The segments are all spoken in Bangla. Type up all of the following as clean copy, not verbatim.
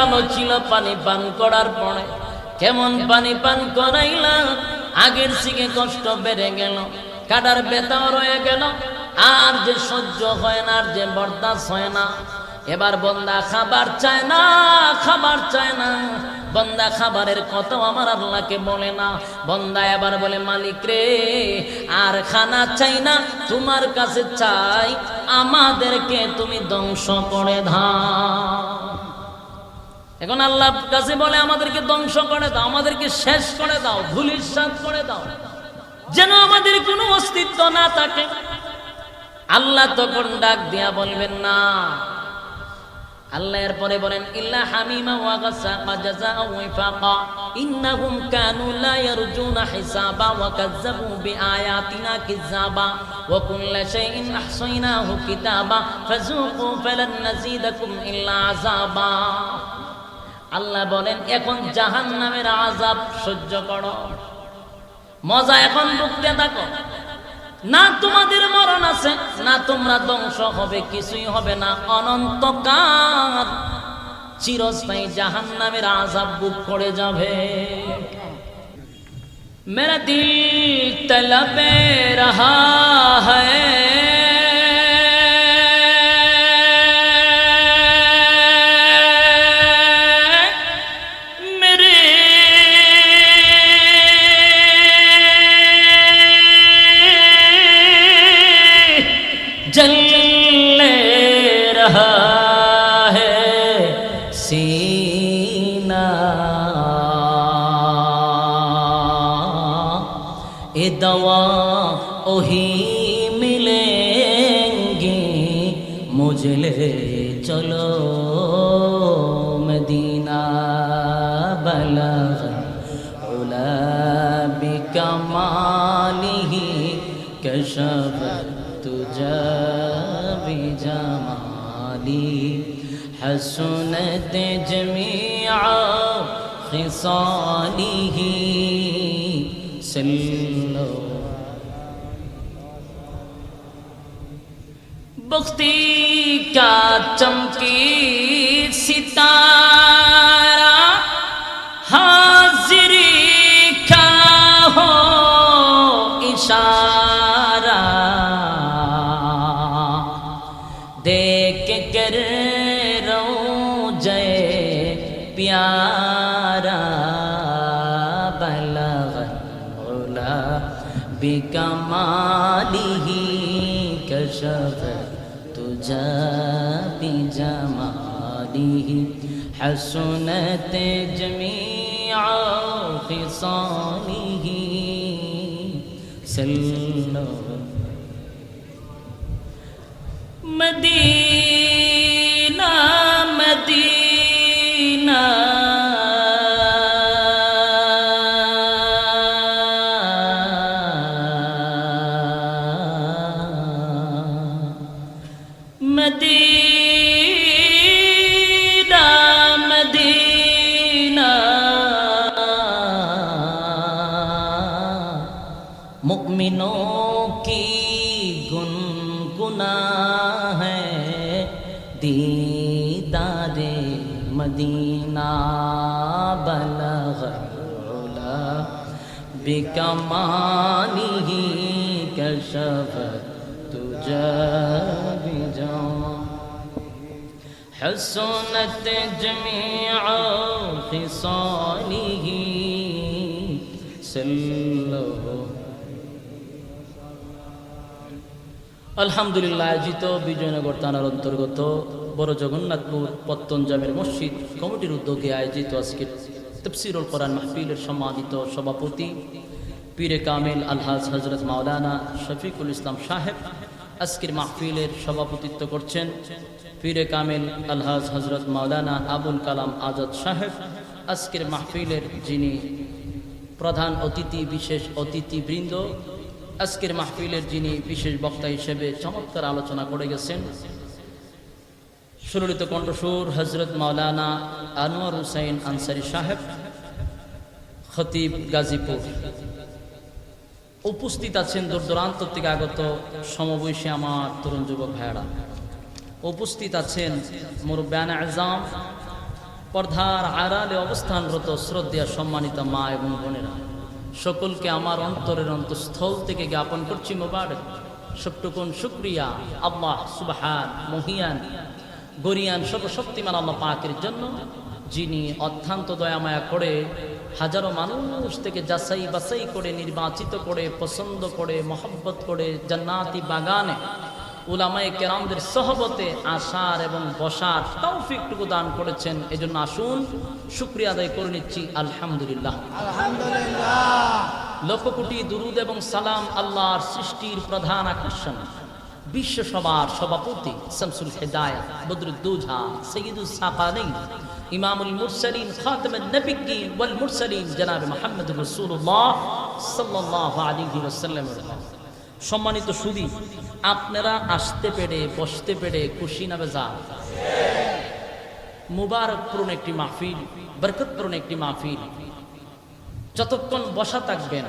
ভালো ছিল পানি পান করার পরে কেমন পানি পান করাইলা আগের থেকে কষ্ট বেড়ে গেল কাটার ব্যথাও রয়ে গেল আর যে সহ্য হয় না আর যে বরদাস্ত হয় না এবার বন্দা খাবার চায় না খাবার চায় না বন্দা খাবারের কথা আমার আল্লাহকে বলে না বন্দা এবার বলে মালিক রে আর খানা চাই না তোমার কাছে চাই আমাদেরকে তুমি ধ্বংস করে দাও এখন আল্লাহর কাছে বলে আমাদেরকে ধ্বংস করে দাও আমাদেরকে শেষ করে দাও ধূলিসাৎ করে দাও যেন আমাদের কোনো অস্তিত্ব না থাকে আল্লাহ তখন ডাক দিয়া বলবেন না আল্লাহ এরপরে বলেন ইল্লা হামিমা ওয়া গাসাকা জাযাআ ওয়াফাকা ইন্নাহুম কানু লা ইয়ারজুনা হিসাবা ওয়া কাযযাবু বিআয়াতিনা কিযাবা ওয়া কুল্লা শাইইন আহসাইনাহু কিতাবা ফাযুকু ফালান নাযীদাকুম ইল্লা আযাবা আল্লাহ বলেন এখন জাহান্নামের আযাব সহ্য করো মজা এখন ভুগতে থাকো না তোমাদের মরণ আছে না তোমরা ধ্বংস হবে কিছুই হবে না অনন্তকাল চিরস্থায়ী জাহান্নামের আযাব ভোগ করে যাবে মেরা দিল তলবে রহা হ্যায় दवा ओही मिलेंगी मुझे ले चलो मदीना बलग उला बिकमालिही कशफ तुझा बिजमाली हसनत जमीआ खिसालिही बख्ती का चमकी सितारा हाजिरी का हो इशारा देख कर रोज़े प्यारा बिकमालिही कशफ तुझा बिजमालिही हसनत जमीआ खिसालिही सल्लो मदीना मदीना मदीना मदीना मुमिनों की गुनगुना है दीदारे मदीना बलग उला बिकमालिही कशफ तुझा हसनत जमीआ खिसालिही सल्लल्लाहु আলহামদুলিল্লাহ আয়োজিত বিজয়নগর থানার অন্তর্গত বড় জগন্নাথপুর পত্তনজামের মসজিদ কমিটির উদ্যোগে আয়োজিত আজকের তাফসীরুল কোরআন মাহফিলের সম্মানিত সভাপতি পীরে কামিল আলহাজ হযরত মাওলানা শফিকুল ইসলাম সাহেব আজকের মাহফিলের সভাপতিত্ব করছেন পীরে কামিল আলহাজ হযরত মাওলানা আবুল কালাম আজাদ সাহেব আজকের মাহফিলের যিনি প্রধান অতিথি বিশেষ অতিথিবৃন্দ আজকের মাহফিলের যিনি বিশেষ বক্তা হিসেবে চমৎকার আলোচনা করে গেছেন সুললিত কণ্ঠস্বর হযরত মাওলানা আনোয়ার হুসাইন আনসারী সাহেব খতিব গাজীপুর উপস্থিত আছেন দূর দূরান্ত থেকে আগত সমবয়সী আমার তরুণ যুবক ভাইয়েরা উপস্থিত আছেন মুরব্বিয়ান আযম পর্দার আড়ালে অবস্থানরত শ্রদ্ধেয় সম্মানিত মা এবং বোনেরা, সকলকে আমার অন্তরের অন্তঃস্থল থেকে জ্ঞাপন করছি মোবারক সবটুকুন শুকরিয়া আল্লাহ সুবহান মহিয়ান গরিয়ান সর্বশক্তিমান আল্লাহ পাকের জন্য, যিনি অত্যন্ত দয়ামায়া করে হাজারো মানুষ থেকে যাচাই বাছাই করে নির্বাচিত করে পছন্দ করে মহব্বত করে জান্নাতি বাগানে উলামায়ে কেরামদের সহবতে আসার এবং বসার তৌফিকটুকু দান করেছেন। এজন্য আসুন শুকরিয়া আদায় করে নিচ্ছি আলহামদুলিল্লাহ। লক্ষ কোটি দুরুদ এবং সালাম আল্লাহর সৃষ্টির প্রধান আকর্ষণ, বিশ্ব সভার সভাপতি শামসুল হিদায়াত বদরুদ্দোজা সৈয়দুস সাকালাইন ইমামুল মুরসালিন খাতামুন নবিয়্যিন ওয়াল মুরসালিন জনাব মুহাম্মদুর রাসূলুল্লাহ সাল্লাল্লাহু আলাইহি ওয়াসাল্লাম। সম্মানিত সুধী, আপনারা আসতে পেরে বসতে পেরে খুশি না বেজার? মুবারকপূর্ণ একটি মাহফিল, বরকতপূর্ণ একটি মাহফিল। যতক্ষণ বসা থাকবেন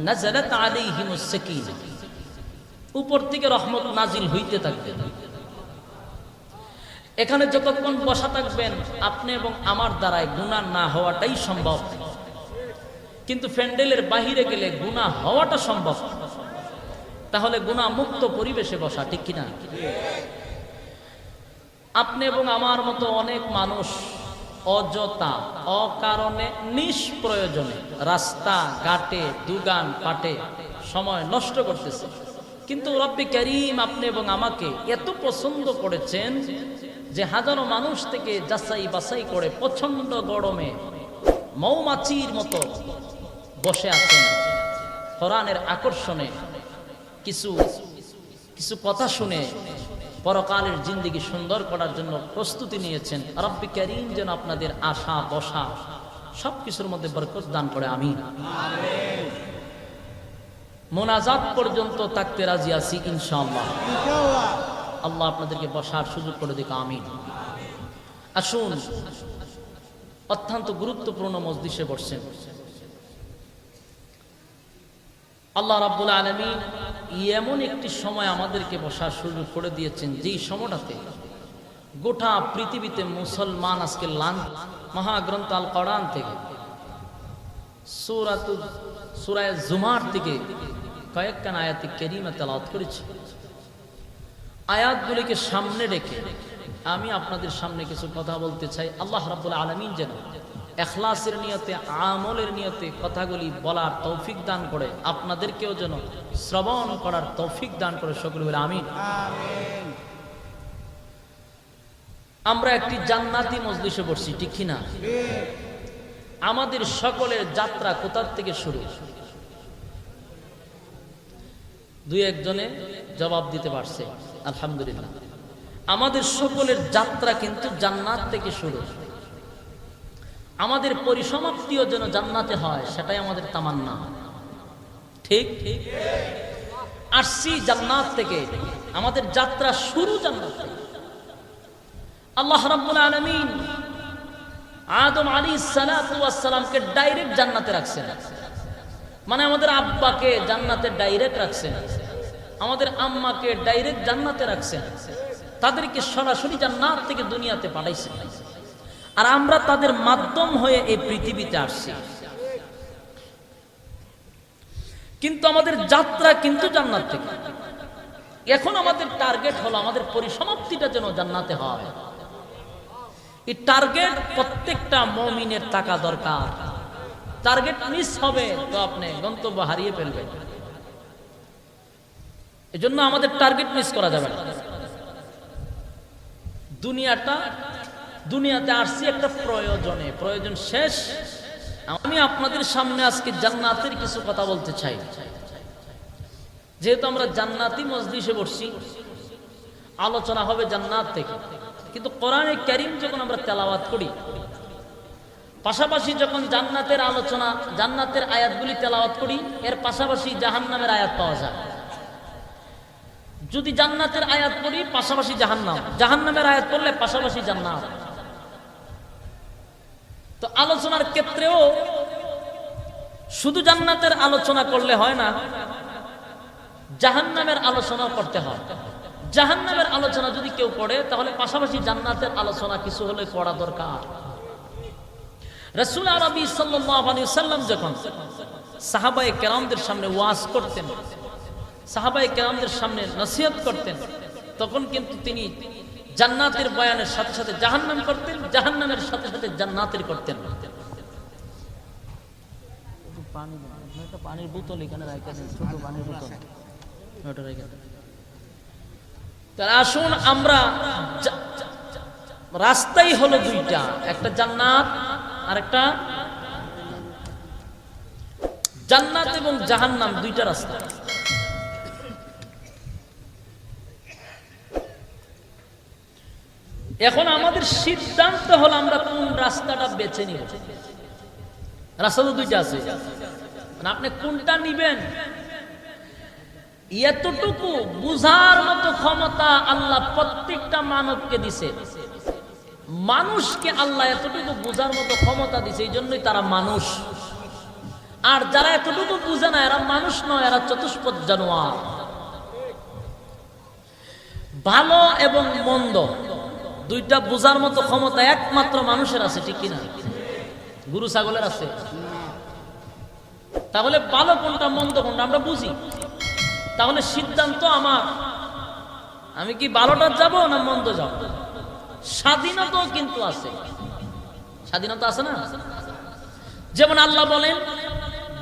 নাযালাত আলাইহিমুস সাকিনা, উপর থেকে রহমত নাজিল হইতে থাকবে। এখানে যতক্ষণ বসা থাকবেন আপনি এবং আমার দ্বারায় গুনাহ না হওয়াটাই সম্ভব, কিন্তু প্যান্ডেলের বাহিরে গেলে গুনাহ হওয়াটা সম্ভব। তাহলে গুনাহ মুক্ত পরিবেশে বসা, ঠিক কিনা? আপনি এবং আমার মতো অনেক মানুষ অযথা অকারণে নিষ্প্রয়োজনে রাস্তা ঘাটে দুগান পাটে সময় নষ্ট করতেছে, কিন্তু রব্বি করিম আপনি এবং আমাকে এত পছন্দ করেছেন যে হাজারো মানুষ থেকে যাচাই বাছাই করে প্রচন্ড গরমে মৌমাছির মতো বসে আছেন। কোরআনের আকর্ষণে কিছু কিছু কথা শুনে পরকালের জিন্দেগি সুন্দর করার জন্য প্রস্তুতি নিয়েছেন। রব্বি করিম যেন আপনাদের আশা বসা সবকিছুর মধ্যে বরকত দান করে, আমিন। মোনাজাত পর্যন্ত থাকতে রাজি আছি ইনশাআল্লাহ। আল্লাহ আপনাদেরকে বসার সুযোগ করে দিক, আমিন। আসুন, অত্যন্ত গুরুত্বপূর্ণ মজলিসে বসছেন। আল্লাহ রাব্বুল আলামিন এমন একটি সময় আমাদেরকে বসার সুযোগ করে দিয়েছেন, যেই সময়টাতে গোটা পৃথিবীতে মুসলমান আজকে মহাগ্রন্থ আল কোরআন থেকে সূরা জুমার থেকে কয়েকখান আয়াতে কারিমা তেলাওয়াত করেছি। আয়াতগুলিকে সামনে রেখে আমি আপনাদের সামনে কিছু কথা বলতে চাই। আল্লাহ রাব্বুল আলামিন যেন ইখলাসের নিয়তে আমলের নিয়তে কথাগুলি বলার তৌফিক দান করে, আপনাদেরকেও যেন শ্রবণ করার তৌফিক দান করে, সকলে বলে আমিন। আমরা একটি জান্নাতি মজলিসে বসছি, ঠিক কিনা? আমাদের সকলের যাত্রা কোথার থেকে শুরু? দুই একজনে জবাব দিতে পারছে, আলহামদুলিল্লাহ। আমাদের সকলের যাত্রা কিন্তু জান্নাত থেকে শুরু। আমাদের পরিসমাপ্তিও যেন জান্নাতে হয়, সেটাই আমাদের তামান্না, ঠিক? আসছি জান্নাত থেকে, আমাদের যাত্রা শুরু জান্নাত থেকে। আল্লাহ রাব্বুল আলামিন আদম আলাইহিস সালাতু ওয়াস সালামকে ডাইরেক্ট জান্নাতে রাখছেন, মানে আমাদের আব্বাকে জান্নাতে ডাইরেক্ট রাখছেন, আমাদের আম্মাকে ডাইরেক্ট জান্নাতে রাখছেন, তাদেরকে সরাসরি জান্নাত থেকে দুনিয়াতে পাঠাইছেন, আর আমরা তাদের মাধ্যম হয়ে এই পৃথিবীতে আসছি। কিন্তু আমাদের যাত্রা কিন্তু জান্নাত থেকে। এখন আমাদের টার্গেট হলো আমাদের পরিসমাপ্তিটা যেন জান্নাতে হয়। এই টার্গেট প্রত্যেকটা মুমিনের থাকা দরকার। টার্গেট মিস হবে তো আপনি গন্তব্য হারিয়ে ফেলবেন। এজন্য আমাদের টার্গেট মিস করা যাবে না। দুনিয়াতে আসছি একটা প্রয়োজনে, প্রয়োজন শেষ। আমি আপনাদের সামনে আজকে জান্নাতের কিছু কথা বলতে চাই। যেহেতু আমরা জান্নাতি মজলিসে বসছি, আলোচনা হবে জান্নাত থেকে। কিন্তু কোরআনে কারীম যখন আমরা তেলাওয়াত করি, পাশাপাশি যখন জান্নাতের আলোচনা, জান্নাতের আয়াতগুলি তেলাওয়াত করি, এর পাশাপাশি জাহান্নামের আয়াত পাওয়া যায়। যদি জান্নাতের আয়াত পড়ি পাশাপাশি জাহান্নাম, জাহান্নামের আয়াত পড়লে পাশাপাশি জান্নাত। তো আলোচনার ক্ষেত্রেও শুধু জান্নাতের আলোচনা করলে হয় না, জাহান্নামের আলোচনা করতে হয়। জাহান্নামের আলোচনা যদি কেউ করে, তাহলে পাশাপাশি জান্নাতের আলোচনা কিছু হলে করা দরকার। রাসূল আরবি সাল্লাল্লাহু আলাইহি ওয়াসাল্লাম যখন সাহাবায়ে কেরামদের সামনে ওয়াজ করতেন, সাহাবায়ে কেরামদের সামনে নসিহত করতেন, তখন কিন্তু তিনি জান্নাতের বয়ানের সাথে সাথে জাহান্নাম করতেন, জাহান্নামের সাথে সাথে জান্নাতের করতেন। পানির বোতল এখানে রাখা নেই, ছোট পানির বোতল ওটা রেখে দেন। তাহলে আসুন আমরা, রাস্তাই হলো দুইটা, একটা জান্নাত আর একটা জান্নাত এবং জাহান্নাম, দুইটা রাস্তা। এখন আমাদের সিদ্ধান্ত হলো আমরা কোন রাস্তাটা বেছে নিব। রাস্তা তো দুইটা আছে, মানে আপনি কোনটা নিবেন এতটুকু বুঝার মতো ক্ষমতা আল্লাহ প্রত্যেকটা মানবকে দিছে। মানুষকে আল্লাহ এতটুকু বুঝার মতো ক্ষমতা দিছে, এই জন্যই তারা মানুষ। আর যারা এতটুকু বুঝে না এরা মানুষ নয়, এরা চতুষ্পদ জানোয়ার। ভালো এবং মন্দ দুইটা বুঝার মতো ক্ষমতা একমাত্র মানুষের আছে, ঠিক কিনা? গরু ছাগলের আছে। তাহলে ভালো কোনটা মন্দ কোনটা আমরা বুঝি, তাহলে সিদ্ধান্ত আমার, আমি কি ভালোটা যাব না মন্দ যাব। স্বাধীনতাও কিন্তু আছে, স্বাধীনতা আছে না? যেমন আল্লাহ বলেন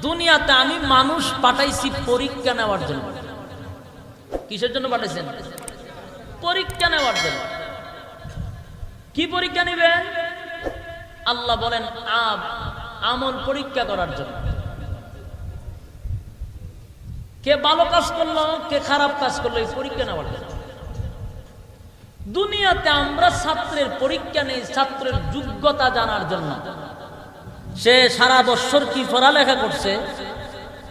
দুনিয়াতে আমি মানুষ পাঠাইছি পরীক্ষা নেওয়ার জন্য। কিসের জন্য পাঠাইছেন? পরীক্ষা নেওয়ার জন্য। কি পরীক্ষা নেবেন? আল্লাহ বলেন আমল পরীক্ষা করার জন্য। কে ভালো কাজ করলো, কে খারাপ কাজ করলো, এই পরীক্ষা নেওয়ার জন্য। দুনিয়াতে আমরা ছাত্রের পরীক্ষা নেই ছাত্রের যোগ্যতা জানার জন্য। সে সারা বছর কি পড়ালেখা করছে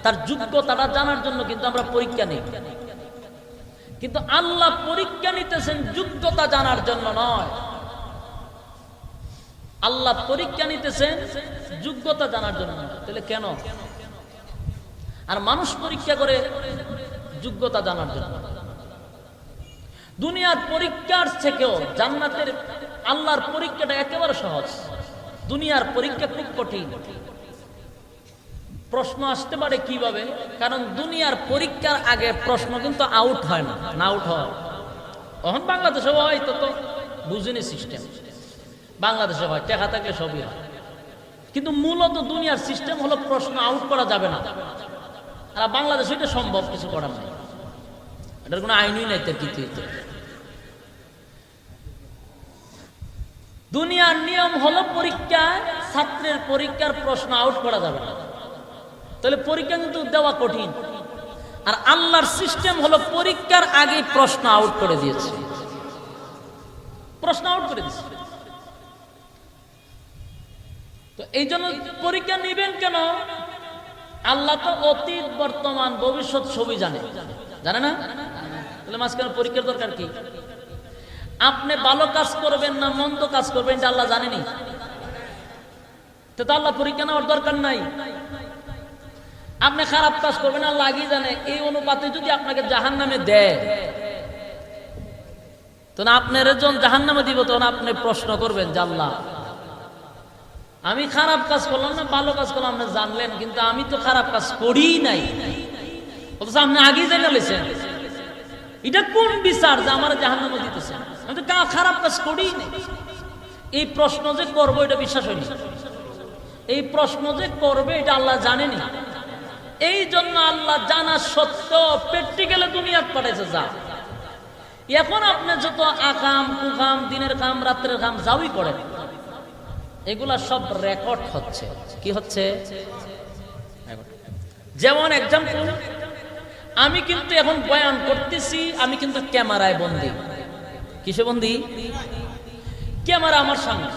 তার যোগ্যতাটা জানার জন্য কিন্তু আমরা পরীক্ষা নেই। কিন্তু আল্লাহ পরীক্ষা নিতেছেন যোগ্যতা জানার জন্য নয়, আল্লাহ পরীক্ষা নিতেছেন যোগ্যতা জানার জন্য। তাহলে কেন? আর মানুষ পরীক্ষা করে যোগ্যতা জানার জন্য। দুনিয়ার পরীক্ষার থেকেও জান্নাতের আল্লাহর পরীক্ষাটা একেবারে সহজ। দুনিয়ার পরীক্ষা খুব কঠিন। প্রশ্ন আসতে পারে কিভাবে? কারণ দুনিয়ার পরীক্ষার আগে প্রশ্ন কিন্তু আউট হয় না, না আউট হয়। তখন বাংলাদেশে হয় তো বুঝিনি সিস্টেম, বাংলাদেশে হয় টাকা থাকলে সবই হয়। কিন্তু মূলত দুনিয়ার সিস্টেম হলো প্রশ্ন আউট করা যাবে না। আর বাংলাদেশে এটা সম্ভব, কিছু করার নাই, এটার কোনো আইনই নাই। দুনিয়ার নিয়ম হলো পরীক্ষায় ছাত্রের পরীক্ষার প্রশ্ন আউট করা যাবে না, তাহলে পরীক্ষা কিন্তু দেওয়া কঠিন। আর আল্লাহর সিস্টেম হলো পরীক্ষার আগে প্রশ্ন আউট করে দিয়েছে, প্রশ্ন আউট করে দিয়েছে। তো এই জন্য পরীক্ষা নিবেন কেন? আল্লাহ তো অতীত বর্তমান ভবিষ্যৎ সবই জানে, জানে না? তাহলে মাঝখানে পরীক্ষার দরকার কি? আপনি ভালো কাজ করবেন না মন্দ কাজ করবেন এটা আল্লাহ জানেনি, তো আল্লাহ পরীক্ষা নেওয়ার দরকার নাই। আপনি খারাপ কাজ করবেন আল্লাহ আগেই জানে। এই অনুপাতে যদি আপনাকে জাহান্নামে দেয়, তো আপনার যখন জাহান্নামে দিব তখন আপনি প্রশ্ন করবেন যে আল্লাহ আমি খারাপ কাজ করলাম না ভালো কাজ করলাম, আপনি জানলেন কিন্তু আমি তো খারাপ কাজ করি নাই, অথচ আপনি আগেই জেনে লেছেন। এটা কোন বিচার যে আমার জাহান্নামে দিতেছেন? আমি তো খারাপ কাজ করি নাই। এই প্রশ্ন যে করবো এটা বিশ্বাস হয়নি, এই প্রশ্ন যে করবে এটা আল্লাহ জানেনি। এই জন্য আল্লাহ জানা সত্ত্বেও প্র্যাকটিক্যালে দুনিয়াত পাঠাইছে। যা এখন আপনি যত আকাম কুকাম দিনের কাম রাত্রের কাম যাওই করেন, এগুলা সব রেকর্ড হচ্ছে। কি হচ্ছে? যেমন এক্সাম্পল, আমি কিন্তু এখন বয়ান করতেছি, আমি কিন্তু ক্যামেরায় বন্দী। কিসে বন্দী? ক্যামেরা আমার সামনে।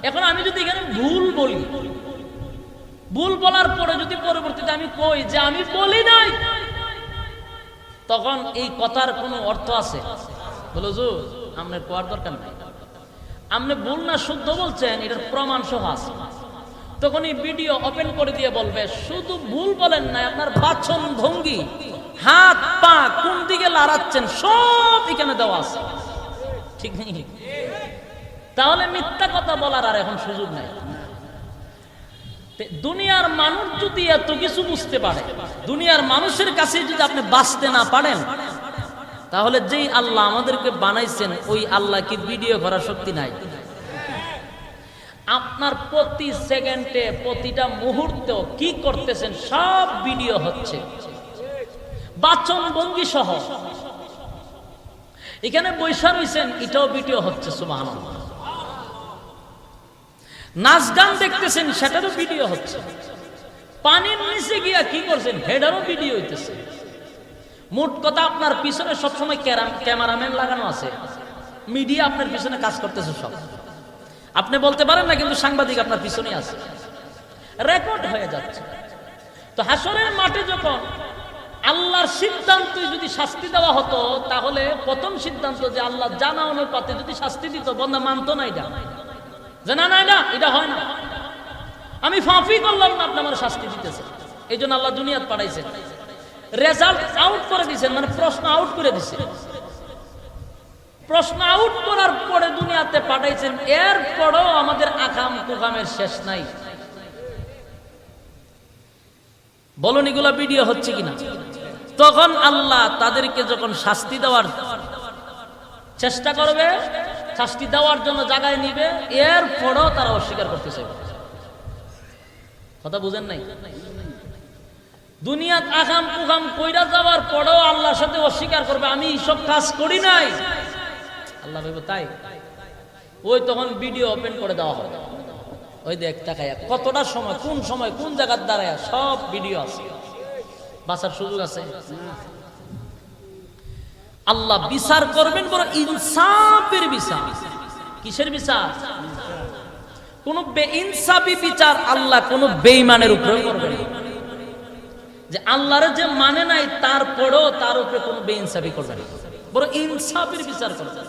এখন আমি যদি এখানে ভুল বলি, ভুল বলার পরে যদি পরবর্তীতে আমি কই যে আমি বলি নাই, তখন এই কথার কোনো অর্থ আছে? বলো যে আপনার কোয়ার দরকার নাই, আপনি ভুল না শুদ্ধ বলছেন এটার প্রমাণ সহ আছে। তখন এই ভিডিও ওপেন করে দিয়ে বলবে শুধু ভুল বলেন না, আপনার বাচন ভঙ্গি হাত পা কোন দিকে লড়াচ্ছেন সব এখানে দেওয়া আছে, ঠিক নেই? তাহলে মিথ্যা কথা বলার আর এখন সুযোগ নাই। দুনিয়ার মানুষ যদি এত কিছু বুঝতে পারে, দুনিয়ার মানুষের কাছে যদি আপনি বাঁচতে না পারেন, তাহলে যেই আল্লাহ আমাদেরকে বানাইছেন ওই আল্লাহ কি ভিডিও করার শক্তি নাই? আপনার প্রতি সেকেন্ডে প্রতিটা মুহূর্তে কি করতেছেন সব ভিডিও হচ্ছে, বাচন ভঙ্গি সহ। এখানে বৈশা রয়েছেন, এটাও ভিডিও হচ্ছে, সুবহানাল্লাহ। নাচ গান দেখতেছেন, সেটারও ভিডিও হচ্ছে। পানির নিচে গিয়া কি করছেন, হেডারও ভিডিও হইতেছে। মোট কথা, আপনার পিছনে সবসময় ক্যামেরাম্যান লাগানো আছে, মিডিয়া আপনার পিছনে কাজ করতেছে সব। আপনি বলতে পারেন না, কিন্তু সাংবাদিক আপনার পিছনে আছে, রেকর্ড হয়ে যাচ্ছে। তো হাসরের মাঠে যখন আল্লাহর সিদ্ধান্তে যদি শাস্তি দেওয়া হতো, তাহলে প্রথম সিদ্ধান্ত যে আল্লাহ জানা অনুপাতে যদি শাস্তি দিত, বন্দা মানতো না এটা, যে না না না এটা হয় না, আমি ফাঁফি করলাম না, আপনি আমার শাস্তি দিতেছে। এই জন্য আল্লাহ দুনিয়াত পাঠাইছেন, রেজাল্ট আউট করে দিয়েছেন, মানে প্রশ্ন আউট করে দিছে। প্রশ্ন আউট করার পরে দুনিয়াতে পাঠাইছেন, এরপরেও আমাদের আকাম কুকামের শেষ নাই। বলুন এগুলো ভিডিও হচ্ছে কিনা? তখন আল্লাহ তাদেরকে যখন শাস্তি দেওয়ার চেষ্টা করবে, শাস্তি দেওয়ার জন্য জায়গায় নিবে, এরপরেও তারা অস্বীকার করতেছে। কথা বুঝেন নাই? দুনিয়াত আকাম কুকাম কইরা যাওয়ার পরেও আল্লাহর সাথে অস্বীকার করবে, আমি এইসব কাজ করি নাই। আল্লাহ ভাইব তাই, ওই তখন ভিডিও ওপেন করে দেওয়া হবে। ওই দেখ তাকায়া কতটা সময় কোন জায়গার দাঁড়ায় সব ভিডিও আছে, বাঁচার সুযোগ আছে। আল্লাহ বিচার করবেন, বড় ইনসাফের বিচার। কিসের বিচার? কোন বেইনসাফি বিচার আল্লাহ কোন বেঈমানের উপরে করবেন না। যে আল্লাহর যে মানে নাই, তারপরেও তার উপরে কোন বেইনসাফি করবেন না, বড় ইনসাফের বিচার করবেন।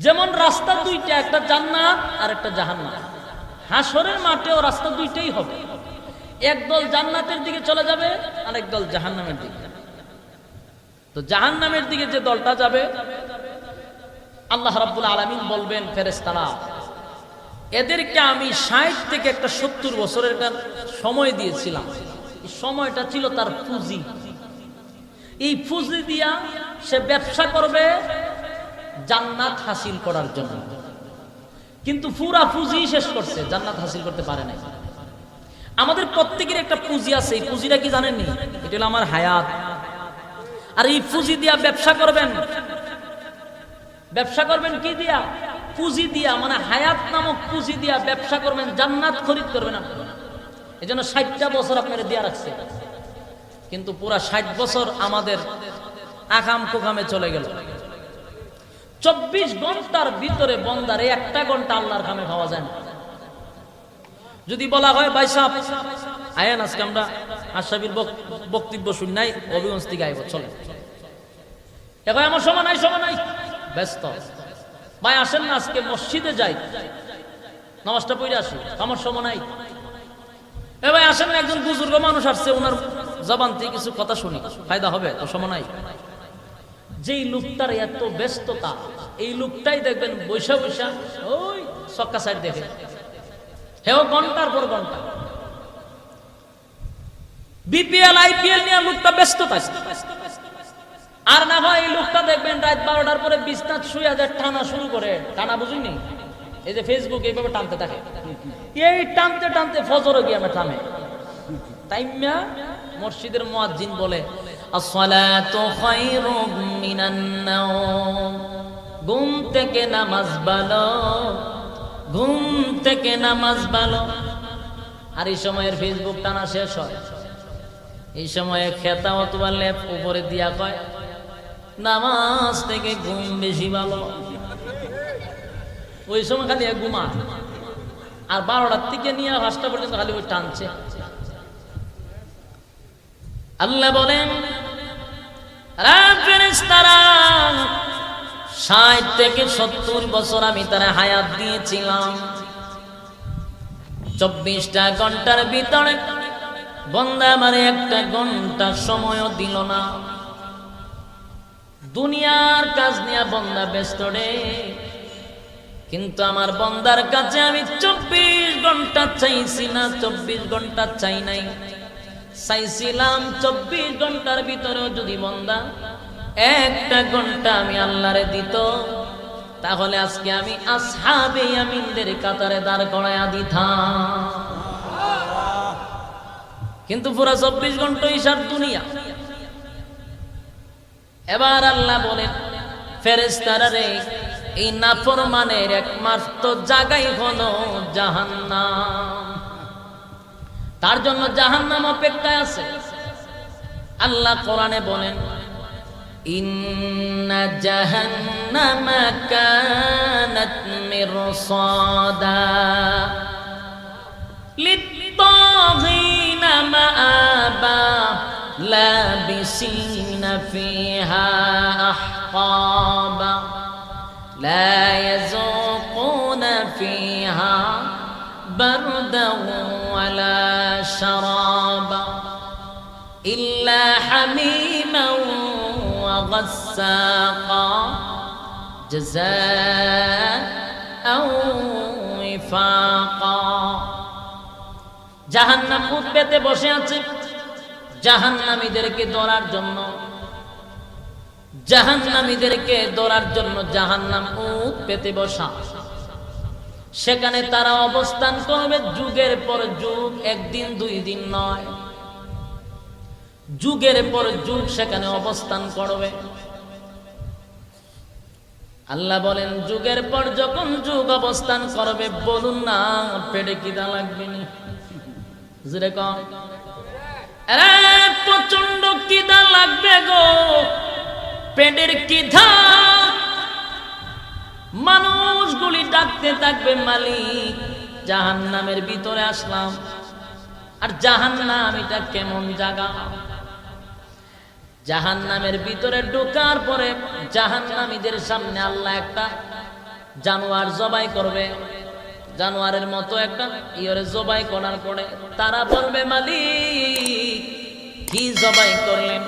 যেমন রাস্তা দুইটা, একটা জান্নাত আর একটা জাহান্নাম। হাসরের মাঠেও রাস্তা দুইটাই হবে, একদল জান্নাতের দিকে চলে যাবে আর একদল জাহান্নামের দিকে। তো জাহান্নামের দিকে যে দলটা যাবে, আল্লাহ রাব্বুল আলামিন বলবেন, ফেরেশতারা এদেরকে আমি 60 থেকে 70 বছরের সময় দিয়েছিলাম। এই সময়টা ছিল তার পুঁজি। এই পুঁজি দিয়া সে ব্যবসা করবে জান্নাত হাসিল করার জন্য, কিন্তু পুরা পুঁজি শেষ করছে, জান্নাত হাসিল করতে পারে নাই। আমাদের প্রত্যেকের একটা পুঁজি আছে, এই পুঁজিটা কি জানেননি? এটা হলো আমার হায়াত। আর এই পুঁজি দিয়া ব্যবসা করবেন, ব্যবসা করবেন কি দিয়া? পুঁজি দিয়া, মানে হায়াত নামক পুঁজি দিয়া ব্যবসা করবেন, জান্নাত খরিদ করবেন আপনারা। এই জন্য 60টা বছর আপনারা দিয়া রাখছে, কিন্তু পুরা 60 বছর আমাদের আকাম কুকামে চলে গেল। 24 ঘন্টার ভিতরে বন্দার একটা ঘন্টা আল্লাহর কামে পাওয়া যায় না। যদি বলা হয় ভাই সাহেব আয়েন, আজকে আমরা আশরাফির বক্তব্য শুনি নাই, অভিগঞ্জ থেকে আইব, চলে। এখন আমার সময় নাই, ব্যস্ত। ভাই আসেন না, আজকে মসজিদে যাই, নামাজটা পড়ে আসি, আমার সময় নাই। এ ভাই আসেন না, একজন বুজুর্গ মানুষ আসছে, ওনার জবান থেকে কিছু কথা শুনি, ফায়দা হবে, তো সময় নাই। যেই লোকটার এত ব্যস্ততা, এই লোকটাই দেখবেন বৈশা বৈশা ওই সক্কা সাইড দেখে, হেও ঘন্টার পর ঘন্টা বিপিএল আইপিএল নিয়ে লোকটা ব্যস্ত থাকে। আর না হয় এই লোকটা দেখবেন রাত 12টার পরে বিছনা শুয়ে যায়, টানা শুরু করে, টানা বুঝিনি, এই যে ফেসবুক এইভাবে টানতে থাকে, এই টানতে টানতে ফজর গিয়ে আমি টানে। তাইম্যা মসজিদের মুয়াজ্জিন বলে, আসসালাতু খায়রুম মিনান নাওম, ঘুম থেকে নামাজ ভালো, ঘুম থেকে নামাজ ভালো। আর এই সময়ের ফেসবুক টানা শেষ হয়, এই সময়ে খেতা অথবা লেপ উপরে দিয়া কয় নামাজ থেকে ঘুম বেশি ভালো। ওই সময় খালি ঘুমা, আর 12টার থেকে নিয়ে 5টা পর্যন্ত খালি ওই টানছে। আল্লাহ বলেন, ফেরেশতারা 60 থেকে 70 বছর আমি তারা হায়াত দিয়েছিলাম। 24টা ঘন্টার ভিতরে বন্দা আমারে একটা ঘন্টা সময়ও দিল না। দুনিয়ার কাজ নিয়ে বন্দা ব্যস্ত রে, কিন্তু আমার বান্দার কাছে আমি 24 ঘন্টা চাইছি না, 24 ঘন্টা চাই নাই, চাইছিলাম 24 ঘন্টার ভিতরেও যদি বান্দা একটা ঘন্টা আমি আল্লাহরে দিত, তাহলে আজকে আমি আসহাবে ইয়ামিনদের কাতারে দাঁড় করায়া দিতাম। কিন্তু পুরা 24 ঘন্টা ইশার দুনিয়া। এবার আল্লাহ বলেন ফেরেশতারা রে, এই নাফরমানের একমাত্র জায়গাই হলো জাহান্নাম, তার জন্য জাহান্নাম অপেক্ষায় আছে। আল্লাহ কোরআনে বলেন ইন্না জাহান্নামা কানাত মিরসাদা লিত্তাগিনা মাআবা লাবিসিনা ফিহা আহকাবা লা ইয়াযুকুনা ফিহা বারদাও ওয়ালা শারাবা ইল্লা হামিমান ওয়া গাসসাকা জাযাআও ওয়িফাকা। জাহান্নাম উট পেতে বসে আছে জাহান্নামীদেরকে ধরার জন্য, জাহান্নামীদেরকে ধরার জন্য জাহান্নাম উট পেতে বসা। সেখানে তারা অবস্থান করবে যুগের পর যুগ, একদিন দুই দিন নয়, যুগের পর যুগ সেখানে অবস্থান করবে। আল্লাহ বলেন যুগের পর যখন যুগ অবস্থান করবে, বলুন না পেটে খিদা লাগবে না? যেরকম প্রচন্ড খিদা লাগবে গো, পেটের খিদা। মানুষগুলি ডাকতে থাকবে মালিক জাহান্নামের ভিতরে আসলাম। আর জাহান্নাম এটা কেমন জায়গা? জাহান্নামের ভিতরে ঢোকার পরে জাহান্নামীদের সামনে আল্লাহ একটা জানোয়ার জবাই করবে, জানোয়ারের মতো একটা ইয়রে জবাই করার পরে তারা বলবে মালিক কি জবাই করলেন?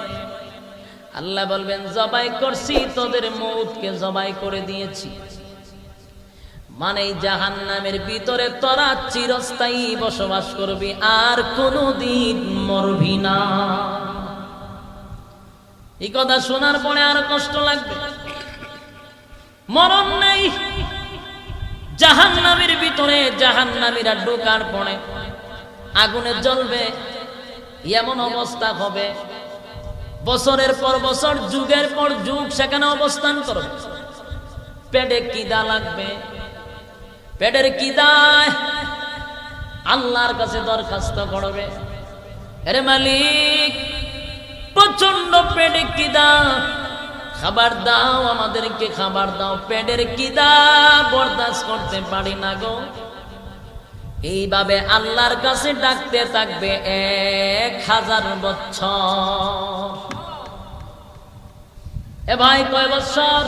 আল্লাহ বলবেন জবাই করছি, তোদের মউতকে জবাই করে দিয়েছি। মানে জাহান্নামের ভিতরে তোরা চিরস্থায়ী বসবাস করবি, আর কোনদিন মরবি না। এই কথা শোনার পরে আর কষ্ট লাগবে, মরণ নাই। জাহান্নামের ভিতরে জাহান্নামীরা ঢোকার পরে আগুনে জ্বলবে, এমন অবস্থা হবে বছরের পর বছর, যুগের পর যুগ সেখানে অবস্থান করবে। পেটে খিদা লাগবে, পেটের খিদায় আল্লাহর কাছে দরখাস্ত করবে, আরে মালিক প্রচন্ড পেটে খিদা, খাবার দাও, আমাদেরকে খাবার দাও, পেটের খিদা বরদাস্ত করতে পারি না গো। এইভাবে আল্লাহর কাছে ডাকতে থাকবে 1000 বছর। এ ভাই কয় বছর?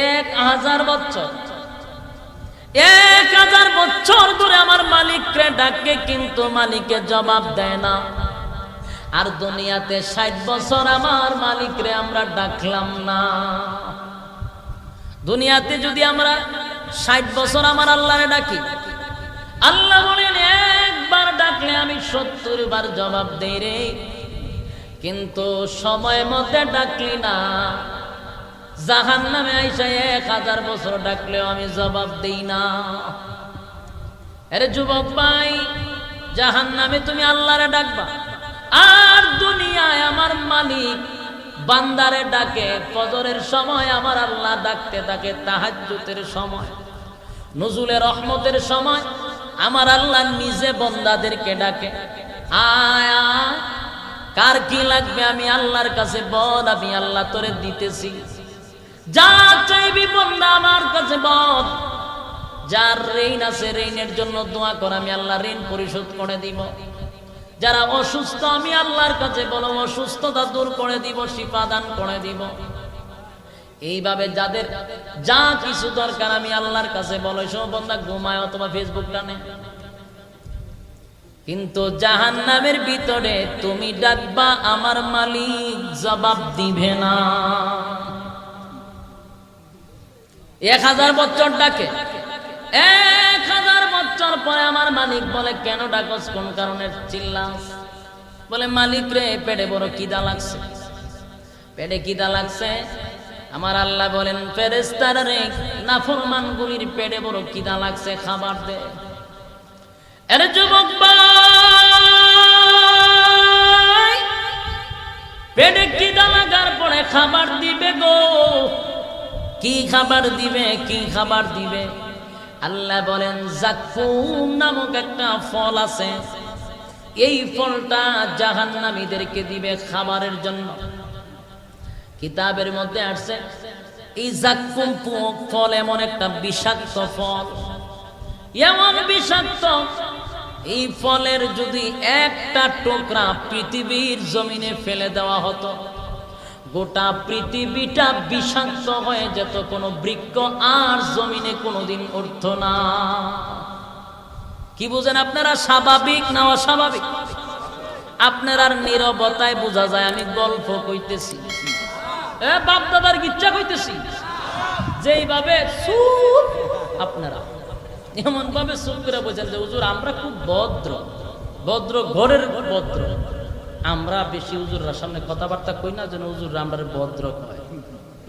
1000 বছর। 1000 বছর ধরে আমার মালিককে ডাকে, কিন্তু মালিকে জবাব দেয় না। আর দুনিয়াতে 60 বছর আমার মালিকরে আমরা ডাকলাম না। দুনিয়াতে যদি আমরা 60 বছর আমার আল্লাহরে ডাকি, আল্লাহ বলেন একবার ডাকলে আমি 70 বার জবাব দেই রে, কিন্তু সময় মতে ডাকলি না। জাহান্নামে আইসা 1000 বছর ডাকলেও আমি জবাব দেই না। আরে যুবক ভাই, জাহান্নামে তুমি আল্লাহরে ডাকবা, আর দুনিয়ায় আমার মালিক বান্দারে ডাকে। ফজরের সময় আমার আল্লাহ ডাকতে থাকে, তাহাজ্জুদের সময়, নুজুলের রহমতের সময় আমার আল্লাহ নিজে বান্দাদেরকে ডাকে, আয় আয় কার কি লাগবে আমি আল্লাহর কাছে বল, আমি আল্লাহ তোরে দিতেছি। যা চাইবি বান্দা আমার কাছে বল, যার ঋণ আছে ঋণের জন্য দোয়া কর, আমি আল্লাহ ঋণ পরিশোধ করে দিব। যারা অসুস্থ আমি আল্লাহর কাছে বলো, অসুস্থতা দূর করে দিব, শিফা দান করে দিব। এইভাবে যাদের যা কিছু দরকার আমি আল্লাহর কাছে বলো, সব বান্দা ঘুমায় অথবা ফেসবুক টানে। কিন্তু জাহান্নামের ভিতরে তুমি ডাকবা, আমার মালিক জবাব দিবে না। 1000 বছর ডাকে। 1000 বছর পরে আমার মালিক বলে, কেন ডাকস, কোন কারণে চিল্লাস? বলে, মালিক রে, পেটে বড় খিদা লাগছে। পেটে খিদা লাগছে। আমার আল্লাহ বলেন, ফেরেশতারা রে, নাফরমানগুলির পেটে বড় খিদা লাগছে, খাবার দে। আরে যুবক ভাই, পেটে খিদা লাগার পরে খাবার দিবে গো, কি খাবার দিবে, কি খাবার দিবে? আল্লাহ বলেন, জাক্কুম নামক একটা ফল আছে, এই ফলটা জাহান্নামীদেরকে দিবে খাবারের জন্য। কিতাবের মধ্যে আসছে, এই জাক্কুম ফল এমন একটা বিষাক্ত ফল, এমন বিষাক্ত, এই ফলের যদি একটা টুকরা পৃথিবীর জমিনে ফেলে দেওয়া হতো, গোটা পৃথিবীটা বিষাক্ত হয়ে যেত, কোনো বৃক্ষ আর জমিনে কোনোদিন উঠত না। কি বুঝেন আপনারা, স্বাভাবিক না অস্বাভাবিক? আপনার নীরবতায় বোঝা যায় আমি গল্প কইতেছি, বাপ দাদার গিচ্ছা কইতেছি। যেইভাবে চুপ, আপনারা এমন ভাবে চুপ করে বোঝেন যে হুজুর আমরা খুব ভদ্র, ভদ্র ঘরের ভদ্র। আমরা বেশি হুজুররা সামনে কথাবার্তা কই না, যেন হুজুর আমরা ভদ্র কয়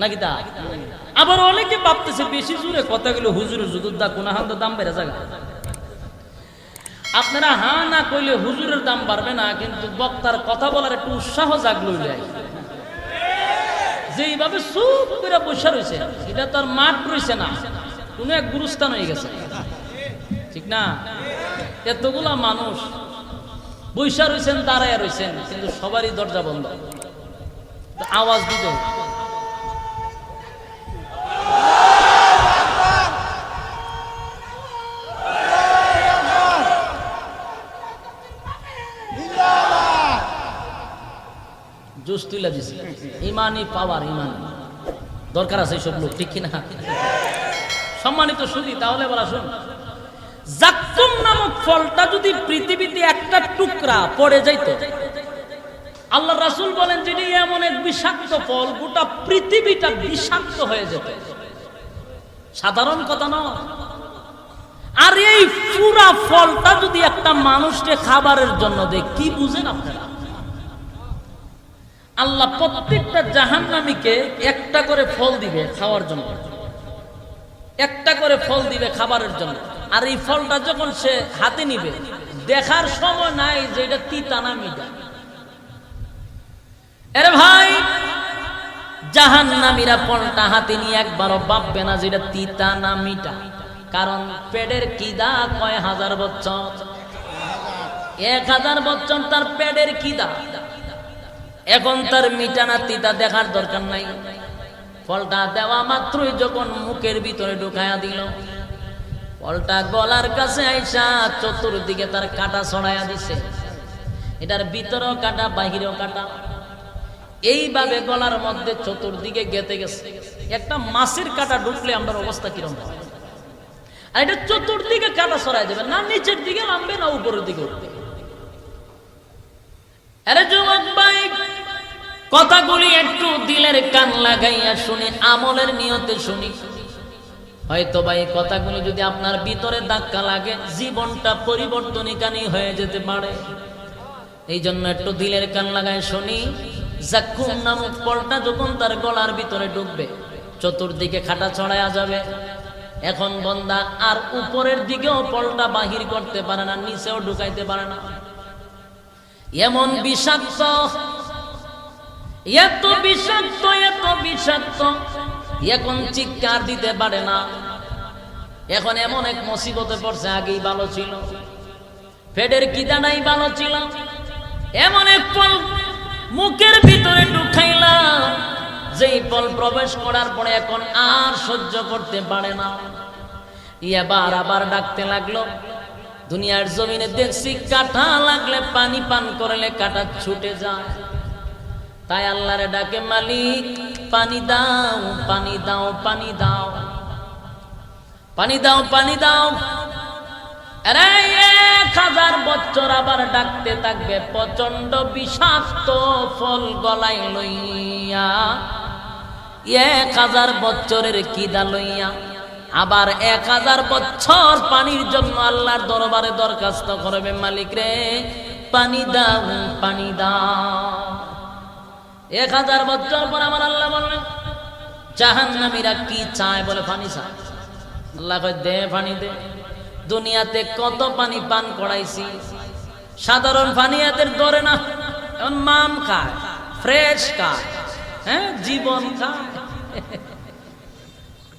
নাকি তা। আবার অনেকে ভাবতেছে বেশি জোরে কথা গেলে হুজুরের জুদুর দা কোন হাত দাম বেড়ে যাবে। আপনারা হা না কইলে হুজুরের দাম বাড়বে না, কিন্তু বক্তার কথা বলার একটু উৎসাহ জাগলো। যেইভাবে চুপ করে বসে রয়েছে, এটা তো আর মাঠ রয়েছে না, কোন এক গুরুস্থান হয়ে গেছে, ঠিক না? এতগুলা মানুষ বৈশা রয়েছেন, দাঁড়ায় রয়েছেন, কিন্তু সবারই দরজা বন্ধ, আওয়াজ দিত। জোশ তুইলা দিছে, ইমানি পাওয়ার, ইমানি দরকার আছে এইসব লোক, ঠিক কিনা? সম্মানিত সুধী, তাহলে বলা শুন, জাক্কুম নামক ফলটা যদি পৃথিবীতে একটা টুকরা পড়ে যাইত, আল্লাহ রাসূল বলেন যেটি এমন এক বিষাক্ত ফল, গোটা পৃথিবীটা বিষাক্ত হয়ে যেত। সাধারণ কথা নয়। আর এই পুরা ফলটা যদি একটা মানুষকে খাবারের জন্য দেয়, কি বুঝেন আপনারা? আল্লাহ প্রত্যেকটা জাহান্নামীকে একটা করে ফল দিবে খাওয়ার জন্য, একটা করে ফল দিবে খাবারের জন্য। আর এই ফলটা যখন সে হাতে নিবে, দেখার সময় নাই যে এটা তিতা না মিঠা। আরে ভাই, জাহান্নামীরা ফলটা হাতে নিয়ে একবারও ভাববে না যে এটা তিতা না মিঠা, কারণ পেটের খিদা কয় হাজার বছর, 1000 বছর তার পেটের খিদা। এখন তার মিঠা না তিতা দেখার দরকার নাই। ফলটা দেওয়া মাত্রই যখন মুখের ভিতরে ঢুকায়া দিল, ফলটা গলার কাছে আইসা চতুর্দিকে তার কাটা ছড়াইয়া দিছে। এটার ভিতরেও কাটা, বাহিরেও কাটা, এইভাবে গলার মধ্যে চতুর্দিকে গেতে গেছে। একটা মাছের কাটা ঢুকলে আমার অবস্থা কিরকম হয়? আর এটা চতুর্দিকে কাটা ছড়াই যাবে, না নিচের দিকে নামবে না উপরের দিকে উঠবে। আরে যুবক ভাই, কথাগুলি একটু দিলের কান লাগাইয়া শুনি, আমলের নিয়তে শুনি। হয়তো ভাই কথাগুলি যদি আপনার ভিতরে ধাক্কা লাগে, জীবনটা পরিবর্তনকারী হয়ে যেতে পারে। এই জন্য একটু দিলের কান লাগায় শুনি। জাক্কুম নামক ফলটা যখন তার গলার ভিতরে ঢুকবে, চতুর্দিকে খাটা ছড়ায়া যাবে। এখন বন্দা আর উপরের দিকেও ফলটা বাহির করতে পারে না, নিচেও ঢুকাইতে পারে না। এমন বিষাক্ত, এত বিষাক্ত, এত বিষাক্ত, এখন চিৎকার দিতে পারে না। এখন এমন এক মুসিবতে পড়ছে, আগেই ভালো ছিল, পেটের খিদা নাই, ভালো ছিল, এমন এক ফল মুখের ভিতরে ঢুকাইলাম, যেই ফল প্রবেশ করার পরে এখন আর সহ্য করতে পারে না। এবার আবার ডাকতে লাগলো। দুনিয়ার জমিনে দেখছি কাঁটা লাগলে পানি পান করলে কাঁটা ছুটে যায়, তাই আল্লাহরে ডাকে, মালিক পানি দাও, পানি দাও, পানি দাও, পানি দাও, পানি দাও। আরে 1000 বছর আবার ডাকতে থাকবে, প্রচন্ড বিষাক্ত ফল গলায় লইয়া 1000 বছরের কিদা লইয়া আবার 1000 বছর পানির জন্য আল্লাহর দরবারে দরখাস্ত করবে, মালিক রে পানি দাও, পানি দাও। 1000 বছর পর আমার আল্লাহ বললেন জাহান্নামীরা কি চায়, বলে পানি চায়। আল্লাহ কয় দে পানি দে। দুনিয়াতে কত পানি পান করাইছি, সাধারণ পানি এদের ধরে না, এখন মাম খায়, ফ্রেশ খায়, হ্যাঁ জীবন খায়।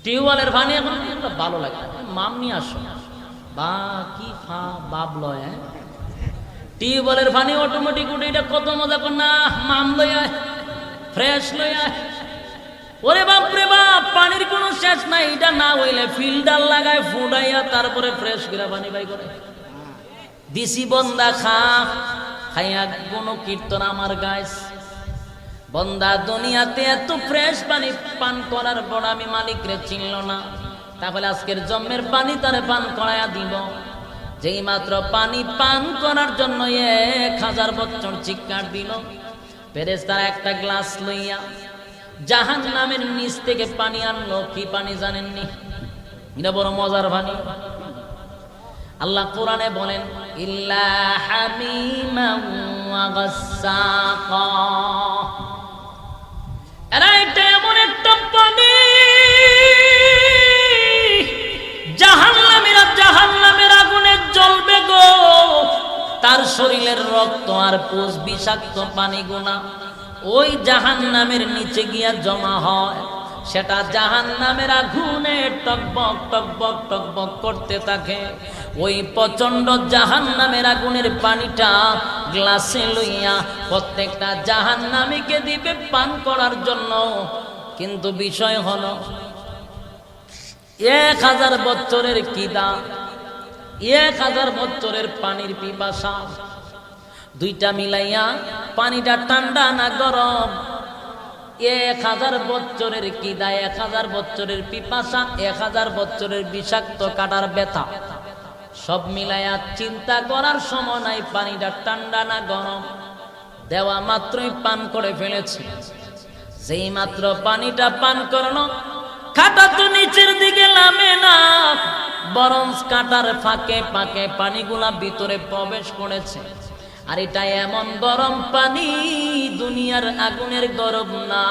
টিউবওয়েলের পানি এখন ভালো লাগে, মাম নিয়ে আসো বা কি ফা বাপ লয়। টিউবওয়েলের পানি অটোমেটিক উঠে, এটা কত মজা কর না, মাম লই আয়, ফ্রেশ লই আয়। ওরে বাপ রে বাপ, পানির কোনো শেষ নাই। এটা না হইলে ফিল্টার লাগায় ফুটাইয়া তারপরে ফ্রেশ করে পানি বাই করে দিছি। বন্দা খা, খাইয়া কোন কীর্তন আমার গাইস। বন্দা দুনিয়াতে এত ফ্রেশ পানি পান করার পর আমি মালিকরে চিনল না, তাহলে আজকের জন্মের পানি তারে পান করাইয়া দিব। যেই মাত্র পানি পান করার জন্য 1000 বছর চিৎকার দিল, ফেরেশতারা একটা গ্লাস লইয়া জাহান্নামের নিচ থেকে পানি আনলো। কি পানি জানেননি? এটা বড় মজার পানি। আল্লাহ কোরআনে বলেন ইল্লা হামিমান ওয়া গাসসাকা। এটা এমন একটা পানি, জাহান্নামীরা জাহান্নামের আগুনে জ্বলবে গো। তার শরীরের রক্ত আর পুষ বিষাক্ত পানিগুলা ওই জাহান্নামের নিচে গিয়া জমা হয়। সেটা জাহান্নামের আগুনে টকবক টকবক টকবক করতে থাকে। ওই প্রচন্ড জাহান্নামের আগুনের পানিটা গ্লাসে লইয়া প্রত্যেকটা জাহান্নামীকে দিবে পান করার জন্য। কিন্তু বিষয় হলো 1000 বছরের কিদা, 1000 বছরের পানির পিপাসা, দুইটা মিলাইয়া পানিটা ঠান্ডা না গরম। 1000 বছরের কিদা, 1000 বছরের পিপাসা, 1000 বছরের বিষাক্ত কাটার ব্যথা, সব মিলাইয়া চিন্তা করার সময় নাই পানিটা ঠান্ডা না গরম। দেওয়া মাত্রই পান করে ফেলেছে। যেই মাত্র পানিটা পান করলো, কাঁটা তো নিচের দিকে নামে না, বরং কাঁটার ফাঁকে ফাঁকে পানিগুলা ভিতরে প্রবেশ করেছে। আর এটা এমন গরম পানি, দুনিয়ার আগুনের গরম না,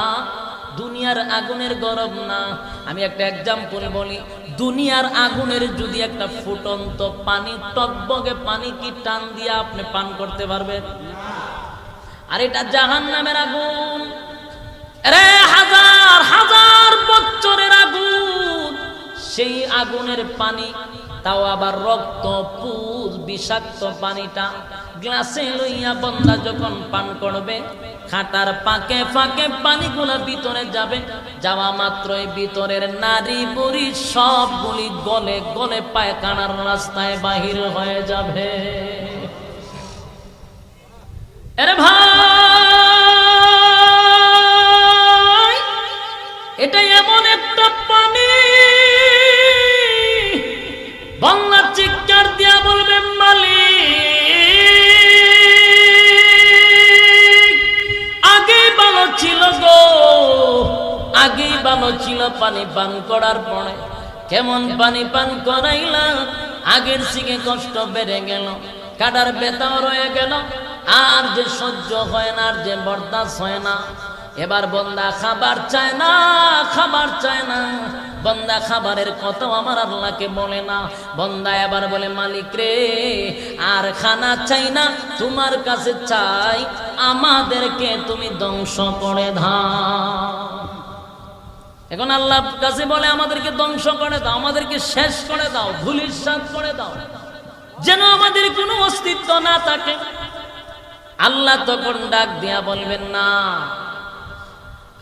দুনিয়ার আগুনের গরম না। আমি একটা এক্সাম্পল বলি, দুনিয়ার আগুনের যদি একটা ফুটন্ত পানি, টকবগে পানি কি টান দিয়া আপনি পান করতে পারবেন? আর এটা জাহান্নামের আগুন, আরে 1000 বছরের আগুন। সেই আগুনের পানি, তাও আবার রক্ত পুষ বিষাক্ত পানিটা গ্লাসে লইয়া বন্দা যখন পান করবে, খাটার ফাঁকে ফাঁকে পানিগুলা ভিতরে যাবে। যাওয়া মাত্রই ভিতরের নারী বুড়ি সবগুলি গলে গলে পায়খানার রাস্তায় বাহির হয়ে যাবে। আরে ভাই, এটা এমন একটা পানি, বাংলা চিৎকার দিয়া বলবেন মালিক আগেই ভালো ছিল গো, আগেই ভালো ছিল। পানি পান করার পরে কেমন পানি পান করাইলা, আগের থেকে কষ্ট বেড়ে গেল, কাটার ব্যথাও রয়ে গেল, আর যে সহ্য হয় না, আর যে বরদাস্ত হয় না। এবার বন্দা খাবার চায় না, খাবার চায় না। বন্দা খাবারের কথা আমার আল্লাহকে বলে না, বন্দা এবার বলে মালিক রে আর খানা চাই না, তোমার কাছে চাই আমাদেরকে তুমি ধ্বংস করে দাও। এখন আল্লাহর কাছে বলে আমাদেরকে ধ্বংস করে দাও, আমাদেরকে শেষ করে দাও, ধূলিসাৎ করে দাও, যেন আমাদের কোনো অস্তিত্ব না থাকে। আল্লাহ তখন ডাক দিয়া বলবেন না।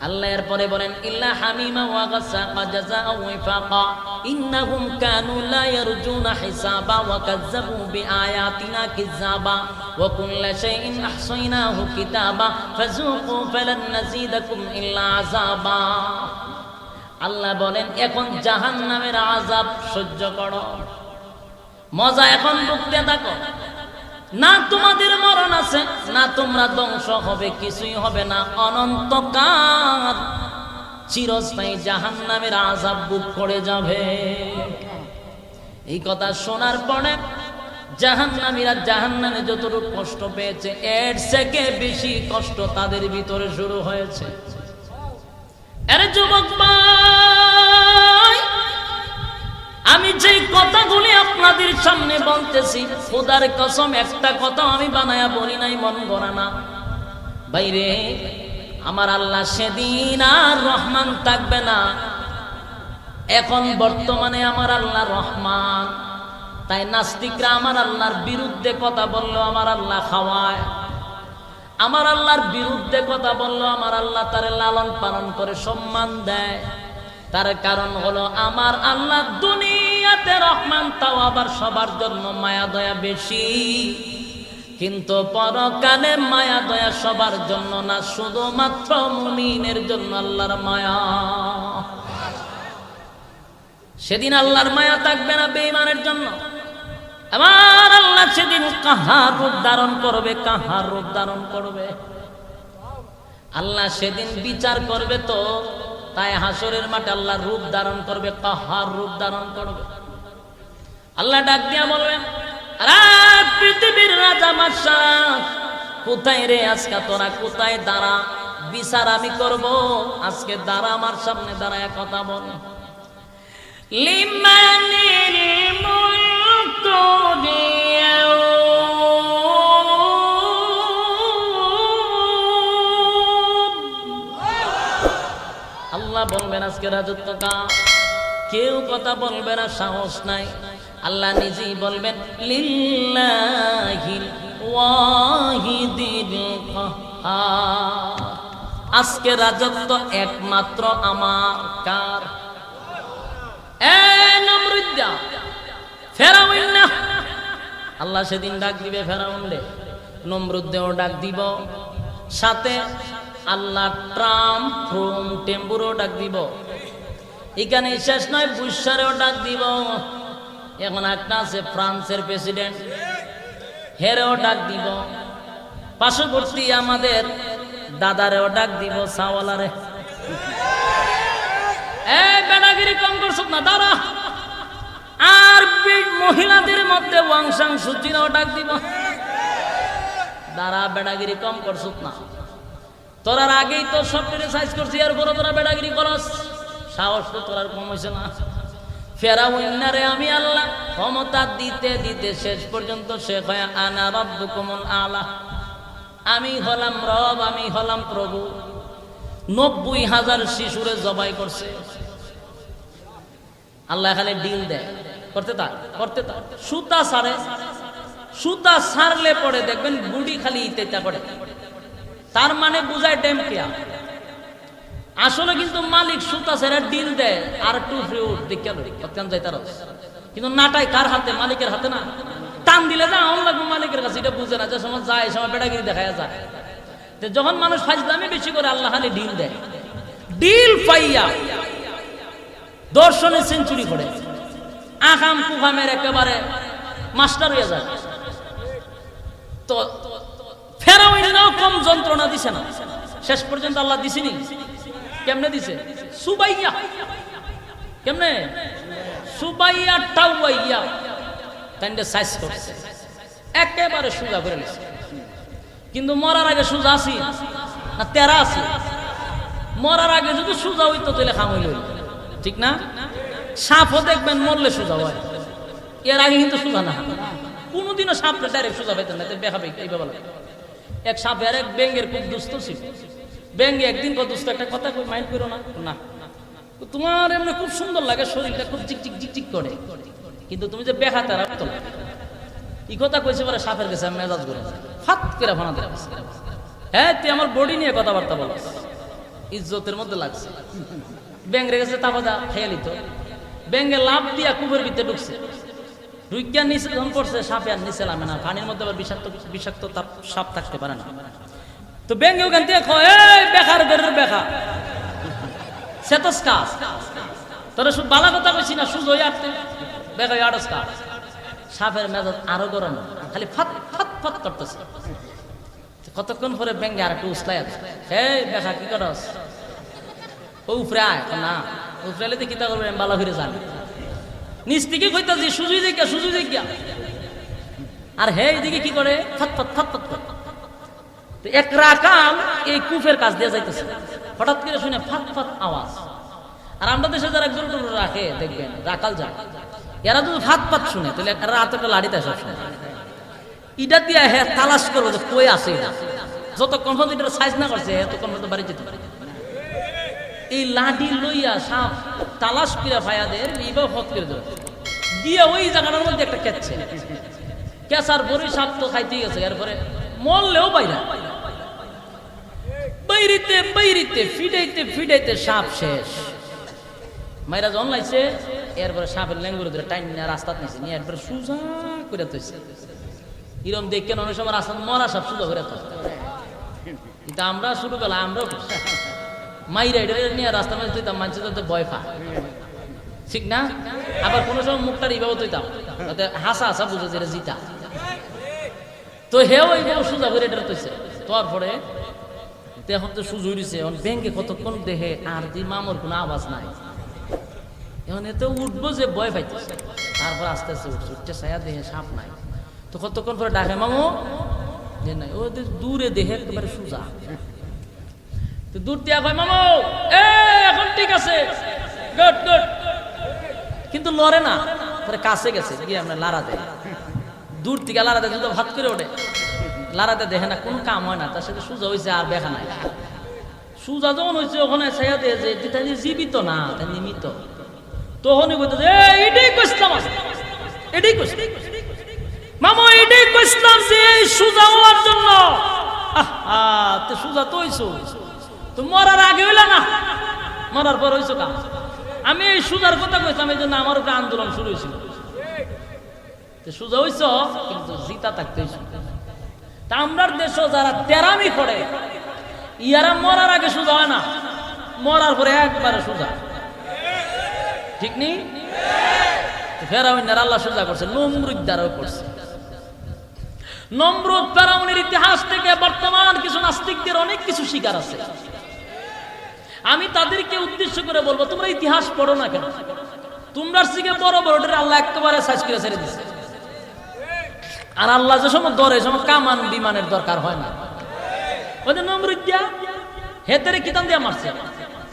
আল্লাহ এরপরে বলেন ইল্লা হামিমা ওয়া গাসাকা জাযাআ ওয়াফাকা ইন্নাহুম কানু লা ইয়ারজুনা হিসাবা ওয়া কাযযাবু বিআয়াতিনা কিযাবা ওয়া কুল্লা শাইইন আহসাইনাহু কিতাবা ফাযুকু ফালান নাযীদাকুম ইল্লা আযাবা। আল্লাহ বলেন এখন জাহান্নামের আযাব সহ্য করো, মজা এখন ভুগতে থাকো। না তোমাদের মরণ আছে, না তোমরা ধ্বংস হবে, কিছুই হবে না অনন্তকাল। চিরস্থায়ী জাহান্নামের আযাব ভোগ করে যাবে। এই কথা শোনার পরে জাহান্নামীরা জাহান্নামে যতটুকু কষ্ট পেয়েছে এর থেকে বেশি কষ্ট তাদের ভিতরে শুরু হয়েছে। আরে যুবক ভাই, আমি যে কথাগুলি আপনাদের সামনে বলতেছি খোদার কসম একটা কথা আমি বানায়া বলি নাই, মন গড়া না। বাইরে আমার আল্লাহ সেদিন আর রহমান থাকবে না। এখন বর্তমানে আমার আল্লাহ রহমান। তাই নাস্তিকরা আমার আল্লাহর বিরুদ্ধে কথা বললো আমার আল্লাহ খাওয়ায়, আমার আল্লাহর বিরুদ্ধে কথা বললো আমার আল্লাহ তারে লালন পালন করে সম্মান দেয়। তার কারণ হলো আমার আল্লাহ দুনিয়াতে রহমান, তাও আবার সবার জন্য মায়া দয়া বেশি, কিন্তু পরকালে মায়া দয়া সবার জন্য না, শুধুমাত্র মুমিনের জন্য আল্লাহর মায়া। সেদিন আল্লাহর মায়া থাকবে না বেঈমানের জন্য। আমার আল্লাহ সেদিন কাহার রূপ ধারণ করবে, কাহার রূপ ধারণ করবে। আল্লাহ সেদিন বিচার করবে, তো তাই হাসরের মাঠে আল্লাহ রূপ ধারণ করবে, কাহার রূপ ধারণ করবে। আল্লাহ ডাক দিয়া বলবেন, আরে পৃথিবীর রাজা বাদশাহ কোথায় রে, আজকে তোরা কোথায়? দাঁড়া, বিচার আমি করব, আজকে দাঁড়া, আমার সামনে দাঁড়ায় কথা বল। লিমানিল মুলকু আল্লাহ বলবেন আজকে রাজত্ব কার? কেউ কথা বলবে না, সাহস নাই। আল্লাহ নিজেই বলবেন লিল্লাহিল ওয়াহিদিল কাহ্হার, আজকে রাজত্ব একমাত্র আমার। কার? ফেরাউন না। আল্লাহ সেদিন ডাক দিবে ফেরাউনরে, নমরুদদেও ডাক দিব, সাথে আল্লাহ ট্রাম্প ফ্রুম টেম্পুরও ডাক দিব। এখানে শেষ নয়, বুশারেও ডাক দিব। এখন একটা আছে ফ্রান্সের প্রেসিডেন্ট, হেরেও ডাক দিব। পার্শ্ববর্তী আমাদের দাদারেও ডাক দিব, সাওয়ালারে। বেড়াগিরি কম করছো না, দাঁড়া। আর মহিলাদের মধ্যে ওয়াংসাং সুচিরাও ডাক দিব, দাঁড়া, বেড়াগিরি কম করছো না। তোরার আগেই তো সব সাইজ করছি, আর বড় তোরা বেড়াগিরি করস, সাহস তো তোরার কম হয়েছে না। ফেরাউন্নারে আমি আল্লাহ ক্ষমতা দিতে দিতে শেষ পর্যন্ত শেখ হয় আনা রাব্বুকুমুল আলা, আমি হলাম রব, আমি হলাম প্রভু। 90,000 শিশুরে জবাই করছে আল্লাহ। খালি ডিল দেয়, করতে থাক, করতে থাক। সুতা সারে, সুতা সারলে পরে দেখবেন গুড়ি খালি ইতেটা করে, তার মানে বুঝায় টেম্পিয়া। আসলে কিন্তু মালিক সুতা ছেড়ে ডিল দেয় আর টু ফ্রুট দেখে যায় তার, কিন্তু নাটাই কার হাতে? মালিকের হাতে না। টান দিলে যা আম লাগবে মালিকের কাছে, এটা বুঝে না। যে সময় যায় সময় বেড়াগিরি দেখা যায়। যখন মানুষ ফাজলামি বেশি করে আল্লাহ খালি ডিল দেয়। ডিল পাইয়া দর্শনে সেঞ্চুরি করে, আকাম কুকামের একেবারে মাস্টার হয়ে যায়। তো ফেরাউনও কম যন্ত্রণা দিছে না, শেষ পর্যন্ত আল্লাহ দিছিনি। কেমনে দিছে? সুবাইয়া। কেমনে? সুবাইয়া টাউয়াইয়া তাইন্ডে সাইজ করছে, একেবারে সুজা করে নিছে। কিন্তু মরার আগে সুজা আছি না তেরা আছি? মরার আগে যদি সুজা হইতো তাহলে খাম হইল, ঠিক না? সাপও দেখবেন মরলে সুজা হয়, এর আগে কিন্তু সুজা না। কোনোদিনও সাপটা ডাইরেক্ট সুজা পাইতেন না, দেখাবে এইভাবে। এক সাপের এক ব্যাঙ্গের খুব দুস্থ ছিল। ব্যাঙ্গে একদিন কত দুস্থ একটা কথা কই, মাইন্ড করো না, না তোমার এমনি খুব সুন্দর লাগে, শরীরটা খুব চিকচিক চিকচিক করে, কিন্তু তুমি যে বেহাতে রাখতো এই কথা কইছে বলে সাপের কাছে মেজাজ করে ফাত করে ফানা দেয়। হ্যাঁ, তুই আমার বডি নিয়ে কথাবার্তা বল, ইজ্জতের মধ্যে লাগছে। ব্যাঙ্গের কাছে তাবাদা খেয়ালি তো ব্যাঙ্গে লাভ দিয়া কুবের ভিতরে ঢুকছে, ঢুকিয়া নিচে যখন করছে সাপে আর নিচে নামে না। পানির মধ্যে আবার বিষাক্ত সাপ থাকতে পারে না। তো ব্যাঙ্গে ওখান থেকে বেকার বেরের বেকা সেতস কাজ তোরা শুধু বালা কথা কইছি না, সুজ হয়ে আসতে বেকা আড়স কাজ। সাপের মেজাজ আরো গরম, খালি ফাত ফাত ফাত করতেছে। কতক্ষণ পরে ব্যাঙ্গে আর একটু উসলাই আছে, এই বেকা কি করস? ও উপরে আয়, না উপরে এলে কিতা করবে আমি বালা ফিরে জানি, নিচ থেকে কইতাছি সুজুই জিজ্ঞা। আর হে এদিকে কি করে ফাত করে। তো এক রাকাল এই কুফের কাজ দিয়ে যাইতেছে, হঠাৎ করে শুনে ফাত আওয়াজ। আর আমরা দেশে যারা একজন রাখে দেখবেন রাকাল যায়, এরা যদি ফাত শুনে তাহলে রাত একটা লাড়িতে সব শুনে ইটা দিয়ে হ্যাঁ তালাশ করবো যে কই আছে এটা, যতক্ষণ পর্যন্ত এটা সাইজ না করছে ততক্ষণ পর্যন্ত বাড়ি যেতে পারে। এই লাঠি লইয়া সাপ তালাশ করে ভাইয়াদের এইভাবে ফত করে দেবে দিয়ে ওই জায়গাটার মধ্যে একটা কেচ্ছে, কেঁচার পরে সাপ তো খাইতে গেছে, এরপরে মরলেও বাইরিতে ফিডাইতে সাপ শেষ। মাইরা জন লাইছে, এরপরে সাপের লেঙ্গুরে ধরে টাইনা রাস্তা নিয়েছে নিয়ে এরপরে সুজা করে তৈছে। এরকম দেখেন অনেক সময় রাস্তা মরা সাপ সুজা করে তো, এটা আমরা শুরু করলাম, আমরাও মাইরা এটা নিয়ে রাস্তার মধ্যে তুইতাম, মানুষের ভয় পা, ঠিক না? আবার কোনো সময় মুখটার এইভাবে তুইতাম, হাসা বুঝে যে জিতা। তো হেও এইভাবে সুজা করে এটা তৈছে। তারপরে এখন তো সুযোগ দিছে, এখন ব্যাংকে কতক্ষণ দেখে আর দি মামুর কোনো আওয়াজ নাই, এখন এত উঠবো যে ভয় পাইতেছে। তারপর আস্তে আস্তে উঠছে ছায়া দেখে সাপ নাই। তো কতক্ষণ পরে ডাকে মামু যে নাই, ও দূরে দেখে একেবারে সুজা। তো দূর দিয়া কয় মামু এখন ঠিক আছে, গুড কিন্তু লড়ে না। পরে কাছে গেছে গিয়ে আমরা লাড়া দেয়, দূর থেকে লাড়া দেয়, ভাত করে ওঠে, লাড়াতে দেখে না, কোনো কাম হয় না, তার সাথে সুজা হয়েছে আর দেখা নাই। সুজা যখন হয়েছে ওখানে ছায়া দিয়ে যে তাই জীবিত না, তাই নিমিত। তখনই বলতে এটাই কইছিলাম, এটাই কইছিলাম মামু, এটাই কইছিলাম যে সুজা হওয়ার জন্য। তো সুজা তো হইছো, তো মরার আগে হইলা না, মরার পর হইছো কাম। আমি এই সুজার কথা কইছিলাম, এই জন্য আমার উপরে আন্দোলন শুরু হয়েছিল। সুজা হইছ কিন্তু জিতা থাকতে হইছ। তা আমরার দেশও যারা তেরামি করে ইয়ারা মরার আগে সুজা হয় না, মরার পরে একবারে সুজা, ঠিক নেই? ফেরাউনের আল্লাহ সুজা করছে, নমরুদ দ্বারাও করছে। নমরুদ ফেরাউনের ইতিহাস থেকে বর্তমান কিছু নাস্তিকদের অনেক কিছু শিকার আছে। আমি তাদেরকে উদ্দেশ্য করে বলবো, তোমরা ইতিহাস পড়ো না কেন? তোমরা শিখে বড় বড়দের আল্লাহ একেবারে সাইজ করে ছেড়ে দিচ্ছে। আর আল্লাহ যে সময় ধরে সময় কামান বিমানের দরকার হয় না। ওই যে নমরুদ দিয়া হেতেরে কিতাম দিয়া মারছে,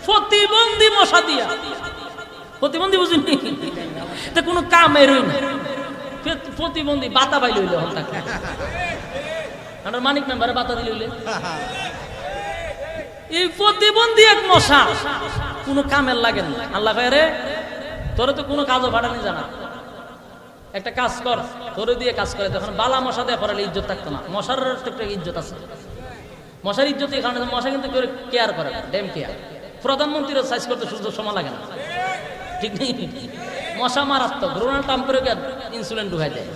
প্রতিবন্ধী মশা দিয়া। প্রতিবন্ধী বুঝিনি তো কোনো কামের হই না, প্রতিবন্ধী বাতা পাইলে হইলে হল তাকে আমার মানিক মেম্বারে বাতা দিলে হইলে এই প্রতিবন্ধী এক মশা কোনো কামের লাগে না। আল্লাহ কয় রে তোরে তো কোনো কাজও ভাড়ানি জানা, একটা কাজ কর, তোরে দিয়ে কাজ করে। তখন বালা মশা দিয়ে পড়ালে ইজ্জত থাকতো না। মশার একটা ইজ্জত আছে, মশার ইজ্জত এই কারণে মশা কিন্তু কেউ কেয়ার করে, ডেম কেয়ার। প্রধানমন্ত্রীর সাইজ করতে সুযোগ সময় লাগে না, ঠিক নেই? মশা মারাত্মক, রোনাল্ড ট্রাম্পের ইনসুলিন ঢুকাই দেয়,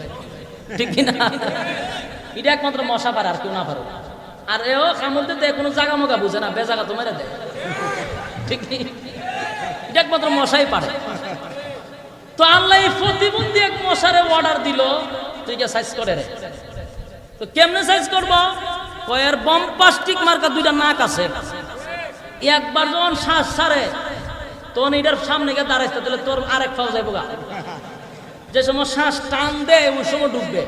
ঠিক কিনা? এটা একমাত্র মশা পারে, আর কেউ না পারে। আর এও কামড় দিতে কোনো জায়গা মগা বুঝে না, বেজাগা তো মেরে দেয়, ঠিক নেই? এটা একমাত্র মশাই পারে। তো আল্লাহ প্রতিবন্ধী এক মশারে অর্ডার দিল, তুই কে সাইজ করে রে। তো কেমনে সাইজ করবো? কয়ের বম্পাস্টিক মার্কা দুইটা নাক আছে, একবার যখন শ্বাস ছাড়ে তখন এটার সামনে গিয়ে দাঁড়াইতে, তাহলে তোর আরেক পাওয়া যাইব গা। যে সময় শ্বাস টান দেয় ওই সময় ডুববে,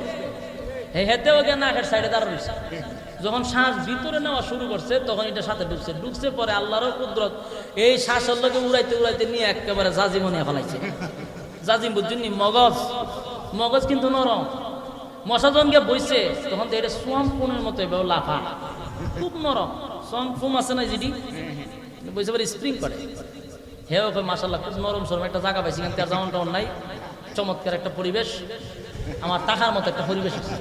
হেতেও গিয়ে নাকের সাইডে দাঁড়াইছে। যখন শ্বাস ভিতরে নেওয়া শুরু করছে তখন এটা সাথে ঢুকছে পরে আল্লাহরও কুদরত এই শ্বাসের লোকে উড়াইতে উড়াইতে নিয়ে একেবারে জাজিম নিয়ে ফেলাইছে। জাজিম বুঝছেন, মগজ কিন্তু নরম। মশা যখন গিয়ে বইছে তখন তো এটা সোয়াম ফোনের মতো এভাবে লাফা, খুব নরম। সোয়াম ফোম আছে না যেটি বইছে পরে স্প্রিং করে, হেও মাশাআল্লাহ খুব নরম সরম একটা জায়গা পাইছি, কিন্তু যেমন তেমন নাই, চমৎকার একটা পরিবেশ, আমার টাকার মতো একটা পরিবেশ আছে।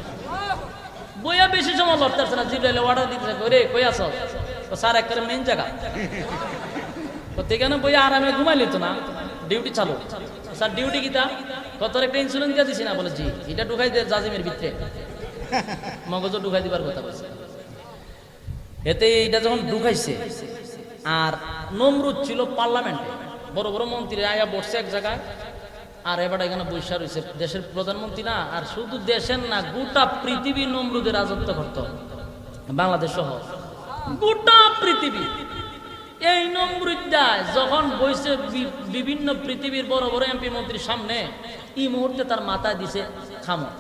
বইয়া বেশি সময় লড়তে পারছে না, জিব্রাইল অর্ডার দিতে রে কই আছো? স্যার একটা মেইন জায়গা সেখানে বইয়া আরামে ঘুমাই নিত না, ডিউটি চালু। স্যার ডিউটি কিতা? কত একটা ইনসুলিন দিয়ে দিছি না? বলে জি, এটা ঢুকাই দে জাজিমের ভিতরে, মগজও ঢুকাই দিবার কথা বলছে। এতে এইটা যখন ঢুকাইছে, আর নমরুদ ছিল পার্লামেন্টে, বড় বড় মন্ত্রী আয়া বসছে এক জায়গায়, আর এবার এখানে বৈশা রয়েছে দেশের প্রধানমন্ত্রী না, আর শুধু দেশের না গোটা পৃথিবী নমরুদের রাজত্ব করত, বাংলাদেশ সহ গোটা পৃথিবী। এই নমরুদ্দা যখন বইছে বিভিন্ন পৃথিবীর বড় বড় এমপি মন্ত্রীর সামনে, এই মুহূর্তে তার মাথায় দিছে খামড়।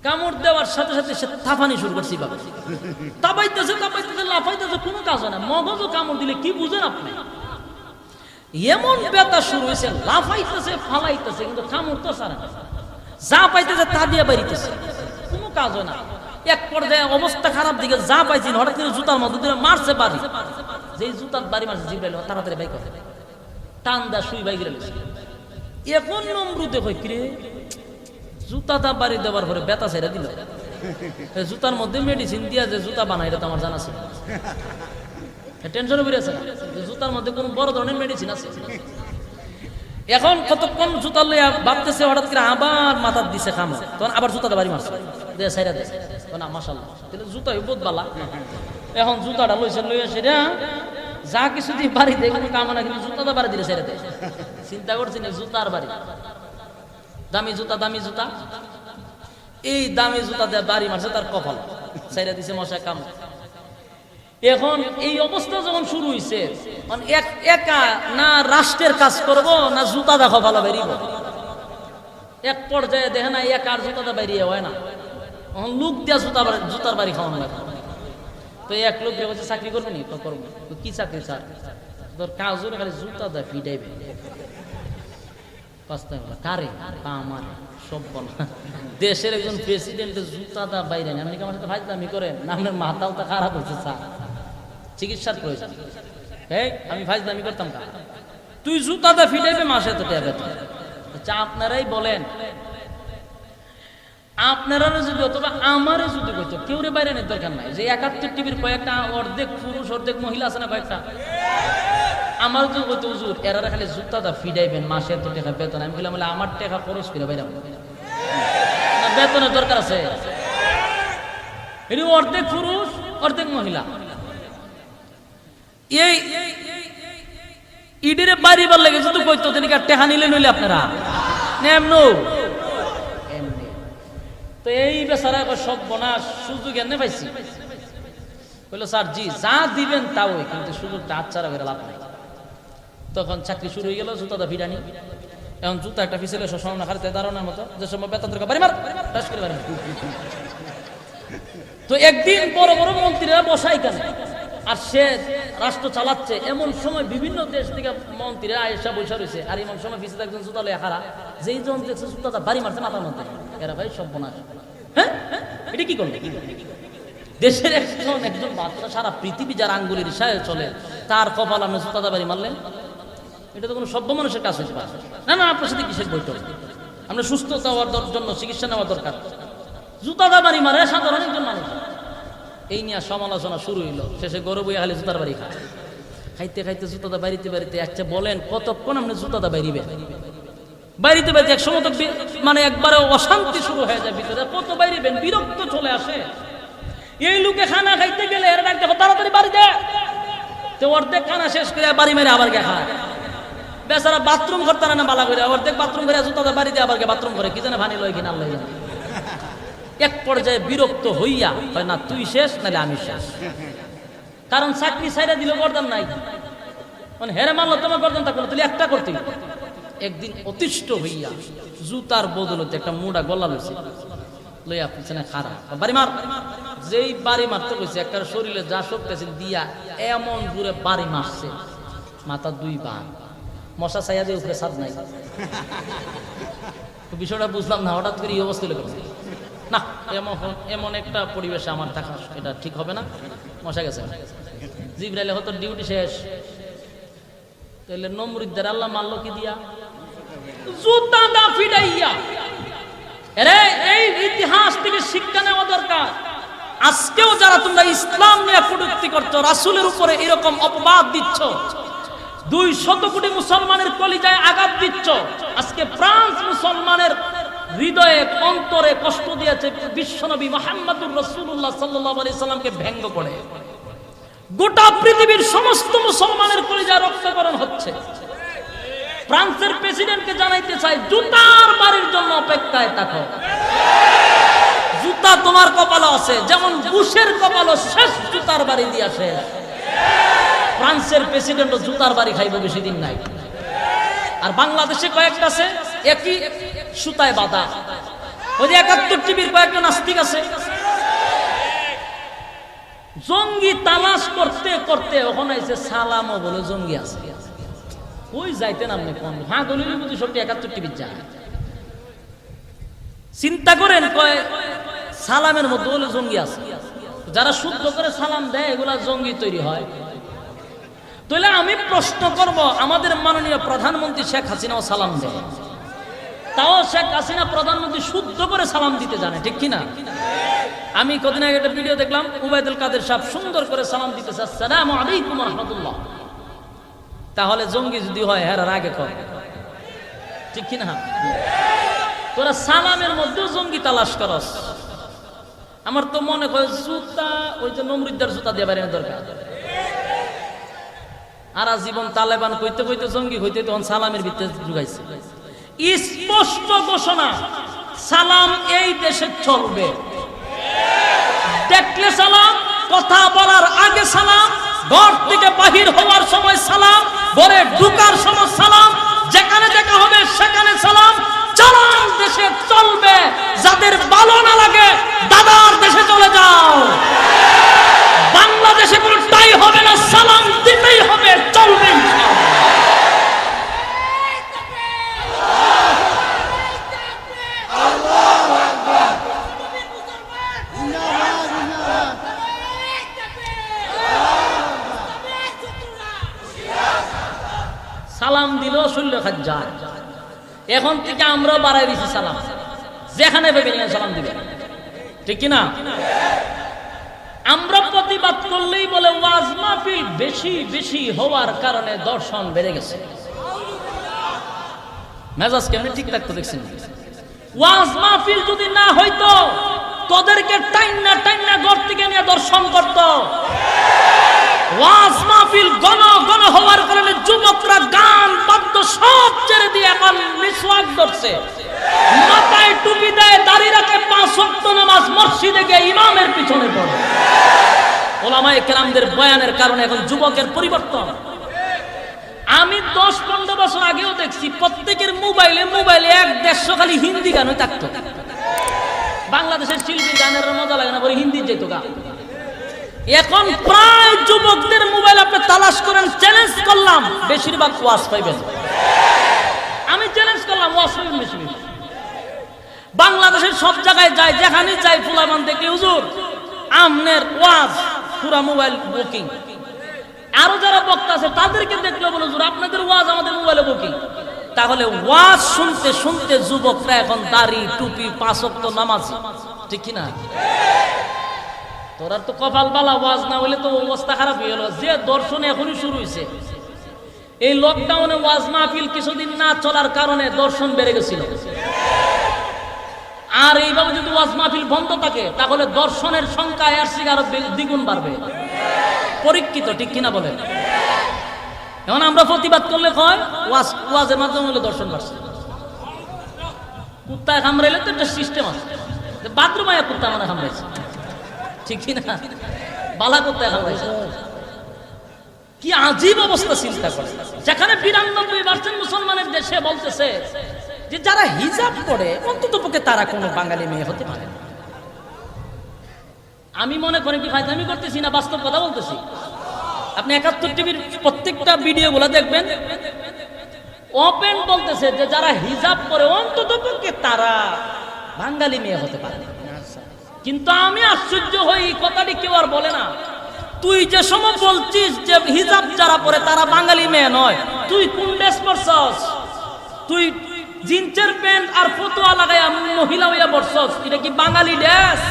কামড় দেওয়ার সাথে সাথে সে থাফানি শুরু করছে, তাপাইতেছে লাফাইতেছে, কোনো কাজ হয় না। মগজও কামড় দিলে কি বুঝেন আপনি? এমন ব্যথা শুরু হয়েছে, লাফাইতেছে ফালাইতেছে, কিন্তু কামড় তো সারা না। যা পাইতেছে তা দিয়ে বাড়িতেছে, কোনো কাজ হয় না। এক পর্যায়ে অবস্থা খারাপ দিকে যা পাইছেন, হঠাৎ করে জুতার মধ্যে দিয়ে মারছে বাড়ি। যেই জুতার বাড়ি মারছে জিব্রাইল তাড়াতাড়ি বাই করে টান দা শুই বাই গেলে। এখন নমরুদে কই কিরে জুতাটা বাড়ি দেওয়ার পরে ব্যথা ছেড়ে দিল, জুতার মধ্যে মেডিসিন দিয়া যে জুতা বানাই এটা তো আমার জানা ছিল। টেনশনে বেরিয়েছে না, জুতার মধ্যে কোন বড় ধরনের মেডিসিন আছে। এখন কতক্ষণ জুতা লইয়া ভাবতেছে, হঠাৎ করে আবার মাথার দিছে খামা, তখন আবার জুতাটা বাড়ি মারছে দে সাইরা দে না। মাশাআল্লাহ, তাহলে জুতা বহুত বালা। এখন জুতাটা লইছে, লইয়া সেটা যা কিছু দিয়ে বাড়ি দেয় কোনো কামনা, কিন্তু জুতাটা বাড়ি দিলে সাইরা দে। চিন্তা করছি না, জুতার বাড়ি, দামি জুতা, দামি জুতা, এই দামি জুতা দিয়ে বাড়ি মারছে তার কপাল, সাইরা দিছে মশায় কাম। এখন এই অবস্থা যখন শুরু হয়েছে, একা না রাষ্ট্রের কাজ করব না জুতা দেখো ভালো বেরিব। এক পর্যায়ে দেখে না একার জুতাটা বেরিয়ে হয় না, লোক দিয়া জুতার বাড়ি খাওয়ানো লাগে। তো এক লোক দিয়ে বলছে চাকরি করবে নি? করবো। কি চাকরি স্যার? তোর কাজ হলে খালি জুতা দেয় ফিটাইবে। কারে আমার সব বলা, দেশের একজন প্রেসিডেন্টের জুতা দা বাইরে আমি আমার সাথে ফাইজলামি করেন না, আপনার মাথাও তো খারাপ হচ্ছে স্যার, চিকিৎসার প্রয়োজন। আমি ফাইজলামি করতাম না, তুই জুতা দা ফিটাইবে মাসে তো টেবে। আচ্ছা আপনারাই বলেন, আপনারা যদি অথবা আমারে যদি কইতো, কেউ রে বাইরে নেই দরকার নাই, যে ৭১ টিভির কয়েকটা অর্ধেক পুরুষ অর্ধেক মহিলা আছে না কয়েকটা, আমার তো কইতো হুজুর এরা খালি জুতা দা ফিডাইবেন মাসে এত টাকা বেতন। আমি বললাম আমার টাকা খরচ করে বাইরে না, বেতনের দরকার আছে। এটি অর্ধেক পুরুষ অর্ধেক মহিলা। এই ইডিরে বাড়ি বার লেগে শুধু কইতো তিনি টাকা নিলে নইলে আপনারা এমনি। তো এই বেচারা সব বনাস সুযোগ এনে পাইছি, বললো স্যার জি যা দিবেন তাও, কিন্তু সুযোগটা হাতছাড়া করে লাভ নাই। তখন চাকরি শুরু হয়ে গেল, জুতাটা ভিড়ানি। এখন জুতা একটা পিছলে সসামনা খালিতে দাঁড়ানোর মতো, যে সময় বেতন দরকার বাড়ি মার টাস করে বাড়ি। তো একদিন বড় বড় মন্ত্রীরা বসাই কেন, আর সে রাষ্ট্র চালাচ্ছে, এমন সময় বিভিন্ন দেশ থেকে মন্ত্রীরা আয়েশা বসে রয়েছে, আর এমন সময় পিছিয়ে একজন জুতা লয়ে খারা, যেই জন দেখছে জুতাটা বাড়ি মারছে মাথার মধ্যে। এরা ভাই সব বোনা, হ্যাঁ এটা কি করলে? দেশের একজন বাচ্চা সারা পৃথিবী যার আঙ্গুলের ইশারায় চলে, তার কপাল আপনি জুতাটা বাড়ি মারলেন, এটা তো কোনো সভ্য মানুষের কাজ হতে পারে না। না আপনার সাথে কিসের বৈঠক? আমরা সুস্থতা হওয়ার জন্য চিকিৎসা নেওয়া দরকার, জুতাটা বাড়ি মারে সাধারণ একজন মানুষ। এই নিয়ে সমালোচনা শুরু হইলো, শেষে গরু বইয়া খালি জুতার বাড়ি খায়। খাইতে খাইতে জুতাটা বাড়িতে বাড়িতে, আচ্ছা বলেন কতক্ষণ আপনি জুতাটা বাইরিবে? বাড়িতে বাড়িতে এক সময় তো মানে একবারে অশান্তি শুরু হয়ে যায় ভিতরে, কত বাইরিবেন, বিরক্ত চলে আসে। এই লোকে খানা খাইতে গেলে এরা ডাক দেখো তাড়াতাড়ি বাড়ি দেয়, তো অর্ধেক খানা শেষ করে বাড়ি মেরে আবার গে খায়। বেচারা বাথরুম করতে না বালা করে, অর্ধেক বাথরুম করে জুতাটা বাড়ি দিয়ে আবার গে বাথরুম করে, কি জানে ভানি লয় কিনা আল্লাহ জানে। এক পর্যায়ে বিরক্ত হইয়া হয় না তুই শেষ নাহলে আমি শেষ, কারণ চাকরি ছাইরা দিলে গর্দান নাই, মানে হেরে মানলো তোমার গর্দান থাকলো, তুই একটা করতে। একদিন অতিষ্ঠ হইয়া জুতার বদলতে একটা মুড়া গলা লইছে, লইয়া পিছনে খারাপ বাড়ি মার। যেই বাড়ি মারতে কইছে, একটা শরীরে যা শক্তি আছে দিয়া এমন জোরে বাড়ি মারছে, মাথা দুই বান, মশা ছাইয়া দিয়ে উপরে ছাদ নাই। বিষয়টা বুঝলাম না, হঠাৎ করে এই অবস্থা হলো না, এমন একটা পরিবেশে আমার থাকা এটা ঠিক হবে না। মশা গেছে, জিবরাইল হয়তো ডিউটি শেষ, তাহলে নমরুদ্দের আল্লাহ মারলো কি দিয়া? জুতা দা ফিডাইয়া। এই ইতিহাস থেকে শিক্ষা নেওয়া দরকার। আজকেও যারা তোমরা ইসলাম নিয়ে কটূক্তি করছো, রাসূলের উপরে এরকম অপবাদ দিচ্ছ, 200 কোটি মুসলমানের কলিজায় আঘাত দিচ্ছ, আজকে ফ্রান্স মুসলমানের হৃদয়ে অন্তরে কষ্ট দিয়েছে, বিশ্বনবী মুহাম্মদুর রাসূলুল্লাহ সাল্লাল্লাহু আলাইহি সাল্লামকে ব্যঙ্গ করে গোটা পৃথিবীর সমস্ত মুসলমানের কলিজায় রক্তকরণ হচ্ছে। ফ্রান্সের প্রেসিডেন্টকে জানাইতে চাই, জুতার বাড়ির জন্য অপেক্ষায় থাকো। জুতা তোমার কপালে আছে, যেমন বুশের কপালও শেষ জুতার বাড়ি দিয়া শেষ। ফ্রান্সের প্রেসিডেন্ট জুতার বাড়ি খাইব বেশি দিন নাই। আর বাংলাদেশে কয়েকটা আছে একই সুতায় বাঁধা, ওই যে ৭১ টিভির কয়েকটা নাস্তিক আছে, জঙ্গি তালাশ করতে করতে ওখানে এসে সালামও বলে জঙ্গি আছে। ওই যাইতেন আপনি কোন হ্যাঁ গলির মধ্যে সবটি ৭১ টিভির যায়। চিন্তা করেন কয় সালামের মধ্যে বলে জঙ্গি আছে। যারা শুদ্ধ করে সালাম দেয় এগুলা জঙ্গি তৈরি হয়। তাহলে আমি প্রশ্ন করব, আমাদের মাননীয় প্রধানমন্ত্রী শেখ হাসিনাও সালাম দেয়, তাও শেখ হাসিনা প্রধানমন্ত্রী শুদ্ধ করে সালাম দিতে জানে, ঠিক কিনা? আমি কদিন আগে একটা ভিডিও দেখলাম, উবাইদুল কাদের সাহেব সুন্দর করে সালাম দিতেছে, আসসালামু আলাইকুম ওয়া রাহমাতুল্লাহ। তাহলে জঙ্গি যদি হয় এর আগে কর, ঠিক কিনা? তোরা সালামের মধ্যেও জঙ্গি তালাশ করস। আমার তো মনে হয় জুতা ওই যে নমরুদ্দার জুতা দিয়ে বাইরে দরকার। আর জীবন তালেবান কইতে কইতে জঙ্গি হইতে তখন সালামের ভিতরে ঢুকাইছে। স্পষ্ট ঘোষণা, সালাম এই দেশে চলবে। দেখলে সালাম, কথা বলার আগে সালাম, ঘর থেকে বাহির হওয়ার সময় সালাম, ঘরে ঢুকার সময় সালাম, যেখানে দেখা হবে সেখানে সালাম। সালাম দেশে চলবে। যাদের ভালো না লাগে দাদার দেশে চলে যাও। বাংলাদেশে কোনটাই হবে না, সালাম দিতেই হবে, চলবে। সালাম দিলেও শূন্য খাজ্জার। এখন থেকে আমরাও বাড়াই দিছি সালাম, যেখানে ভেবে নিয়ে সালাম দিবে, ঠিক কিনা? আমরা প্রতিবাদ করলেই বলে ওয়াজ মাহফিল বেশি বেশি হওয়ার কারণে দর্শন বেড়ে গেছে। মেজাজ কেমন ঠিক থাকতো দেখছেন? ওয়াজ মাহফিল যদি না হইতো তোদেরকে টাইনা টাইনা ঘর থেকে নিয়ে দর্শন করত। ওয়াজ মাহফিল ঘন ঘন হওয়ার কারণে যুবকরা গান বাদ্য সব ছেড়ে দিয়ে এখন মিসওয়াক ধরছে, মাথায় টুপি দেয়, দাঁড়িয়ে রাখে, ৫ ওয়াক্ত নামাজ মসজিদে গিয়ে ইমামের পিছনে পড়ে। ওলামায়ে কেরামদের বয়ানের কারণে এখন যুবকের পরিবর্তন। আমি ১০-১৫ বছর আগেও দেখছি প্রত্যেকের মোবাইলে মোবাইলে ১-১৫০ খালি হিন্দি গানই থাকতো। বাংলাদেশের শিল্পীর গানের মজা লাগে না, বলে হিন্দি যেত গান। এখন প্রায় যুবকদের মোবাইল আপনি তালাশ করেন, চ্যালেঞ্জ করলাম বেশিরভাগ ওয়াজ পাইবেন। আমি চ্যালেঞ্জ করলাম ওয়াজ পাইবেন বেশি বেশি। বাংলাদেশের সব জায়গায় যায়, যেখানে যাই ফুলাবান দেখলে হুজুর আমনের ওয়াজ পুরা মোবাইল বুকিং। আরো যারা বক্তা আছে তাদেরকে দেখলে বলে হুজুর আপনাদের ওয়াজ আমাদের মোবাইলে বুকিং। তাহলে ওয়াজ শুনতে শুনতে যুবকরা এখন দাড়ি টুপি ৫ ওয়াক্ত নামাজ, ঠিক কিনা? তোরার তো কপাল বালা, ওয়াজ না হইলে তো অবস্থা খারাপ হয়ে গেল। যে দর্শন এখনই শুরু হয়েছে, এই লকডাউনে ওয়াজ মাহফিল কিছুদিন না চলার কারণে দর্শন বেড়ে গেছিল। আর এইভাবে যদি ওয়াজ মাহফিল বন্ধ থাকে তাহলে দর্শনের সংখ্যা এর থেকে আরো দ্বিগুণ বাড়বে। পরীক্ষিত, ঠিক কিনা বলেন? এখন আমরা প্রতিবাদ করলে কয় ওয়াজের মাধ্যমে হলে দর্শন বাড়ছে। কুত্তায় কামড়াইলে তো একটা সিস্টেম আছে, বাথরুমে কুত্তা মানে কামড়াইছে, ঠিক কিনা? বালা কুত্তায় কামড়াইছে। কি আজীব অবস্থা চিন্তা করে, যেখানে ৯২% মুসলমানের দেশে বলতেছে যে যারা হিজাব পড়ে অন্তত পক্ষে তারা কোনো বাঙালি মেয়ে হতে পারে না। আমি মনে করি কি ফায়দামি করতেছি না, বাস্তব কথা বলতেছি। আপনি ৭১ টিভির প্রত্যেকটা ভিডিওগুলো দেখবেন, ওপেন বলতেছে যে যারা হিজাব পরে অন্তত পক্ষে তারা বাঙালি মেয়ে হতে পারে না। কিন্তু আমি আশ্চর্য হই, এই কথাটি কেউ আর বলে না। তুই যে সময় বলছিস যে হিজাব যারা পরে তারা বাঙালি মেয়ে নয়, তুই কোন ড্রেস পরছস? তুই জিন্সের প্যান্ট আর ফতুয়া লাগাইয়া মহিলা হইয়া বসছস, এটা কি বাঙালি ড্রেস?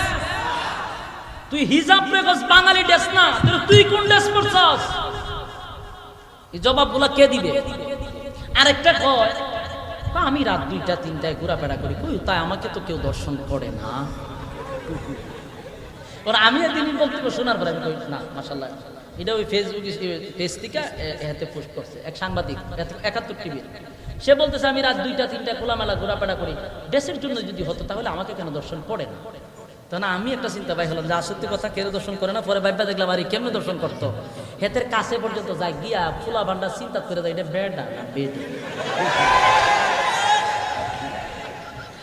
তুই হিজাব পরেছস, বাঙালি ড্রেস না। তুই কোন ড্রেস পরছস? এই জবাবগুলো কে দিবে? আরেকটা কয় আমি রাত ২টা-৩টায় ঘোরাফেরা করি, কই তাই আমাকে তো কেউ দর্শন করে না। ওরা আমি একদিন বক্তব্য শোনার পরে আমি কই না মাশাআল্লাহ, এটা ওই ফেসবুক পেজ থেকে এতে পোস্ট করছে এক সাংবাদিক ৭১ টিভি। সে বলতেছে আমি রাত ২টা-৩টায় খোলামেলা ঘোরাফেরা করি, দেশের জন্য যদি হতো তাহলে আমাকে কেন দর্শন পড়ে না? তখন আমি একটা চিন্তা পাই হলাম যে আসত্য কথা, কেউ দর্শন করে না। পরে ভাইবা দেখলাম আরে কেমনে দর্শন করতো। হেতের কাছে পর্যন্ত যায় গিয়া ফুলা ভান্ডা চিন্তা করে যায় এটা বেডা না বেড,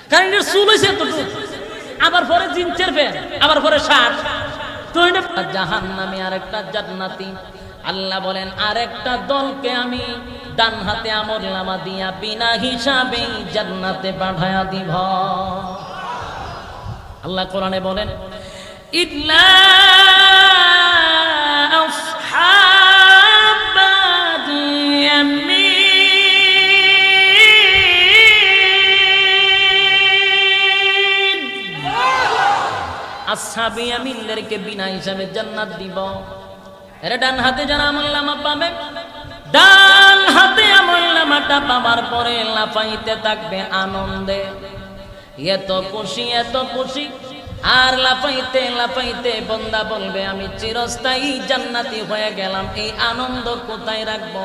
কারণ এটার চুল হয়েছে এতটুকু, আবার পরে জিন্সের প্যান্ট, আবার পরে শার্ট। তো এটা জাহান্নামী আর একটা জান্নাতি। আল্লাহ বলেন আরেকটা দলকে আমি ডান হাতে আমলনামা দিয়া বিনা হিসাবে জান্নাতে পাঠায়া দিব। আল্লাহ কোরআনে বলেন ইল্লা আসহাবাল ইয়ামিন, আসহাবে ইয়ামিনদেরকে বিনা হিসাবে জান্নাত দিব। এরা ডান হাতে যারা আমলনামা পাবে, ডান হাতে আমলনামাটা পাবার পরে লাফাইতে থাকবে আনন্দে, এত খুশি আর লাফাইতে লাফাইতে বান্দা বলবে আমি চিরস্থায়ী জান্নাতি হয়ে গেলাম, এই আনন্দ কোথায় রাখবো?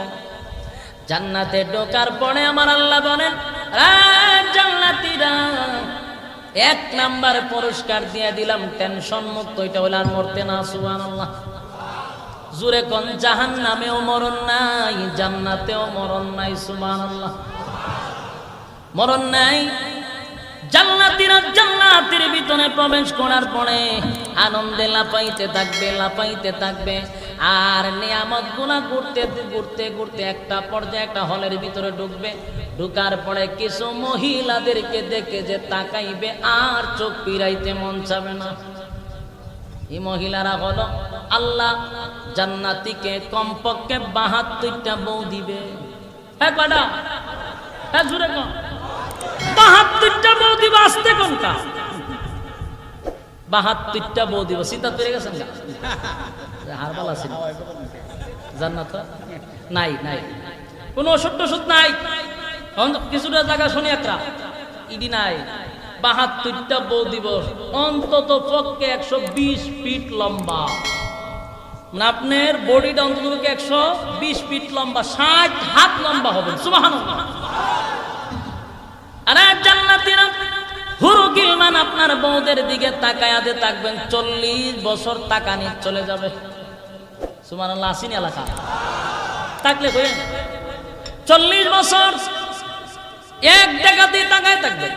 জান্নাতে ঢোকার পরে আমার আল্লাহ বলেন জান্নাতীরা 1 নাম্বার পুরস্কার দিয়ে দিলাম টেনশন মুক্ত, এটা হলো আর মরতে না। সুবহানাল্লাহ, জুরে কোন জাহান্নামেও মরণ নাই, জান্নাতেও মরণ নাই। সুবহানাল্লাহ, মরণ নাই। জান্নাতীরা জান্নাতের ভিতরে প্রবেশ করার পরে আনন্দে লাফাইতে থাকবে, লাফাইতে থাকবে। আর নিয়ামত গুলা ঘুরতে ঘুরতে ঘুরতে একটা পর্যায়ে একটা হলের ভিতরে ঢুকবে। ঢুকার পরে কিছু মহিলাদেরকে দেখে যে তাকাইবে, আর চোখ ফিরাইতে মন চাবে না। এই মহিলারা হলো আল্লাহ জান্নাতীকে কমপক্ষে 72টা বউ দিবে। হ্যাঁ কয়টা? হ্যাঁ জুড়ে কম 72টা বউ দিব। আসতে কোনটা 72টা বউ দিব? সীতা পেরে গেছেন না? হারবাল আছে জান্নাত নাই, নাই কোন ওষুধ টষুধ নাই। কিছুটা জায়গা শুনি একটা ইডি নাই। 72টা বউ দিবস, অন্তত পক্ষে 120 ফিট লম্বা, মানে আপনার বডিটা অন্তত 120 ফিট লম্বা, 60 হাত লম্বা হবে। সুবহানাল্লাহ। আরে জান্নাতীরা হুরু গিলমান আপনার বউদের দিকে তাকায়াতে থাকবেন, 40 বছর তাকানি চলে যাবে। সুবহানাল্লাহ, আসিনি এলাকা থাকলে কইেন 40 বছর এক জায়গাতে তাকায় থাকবে।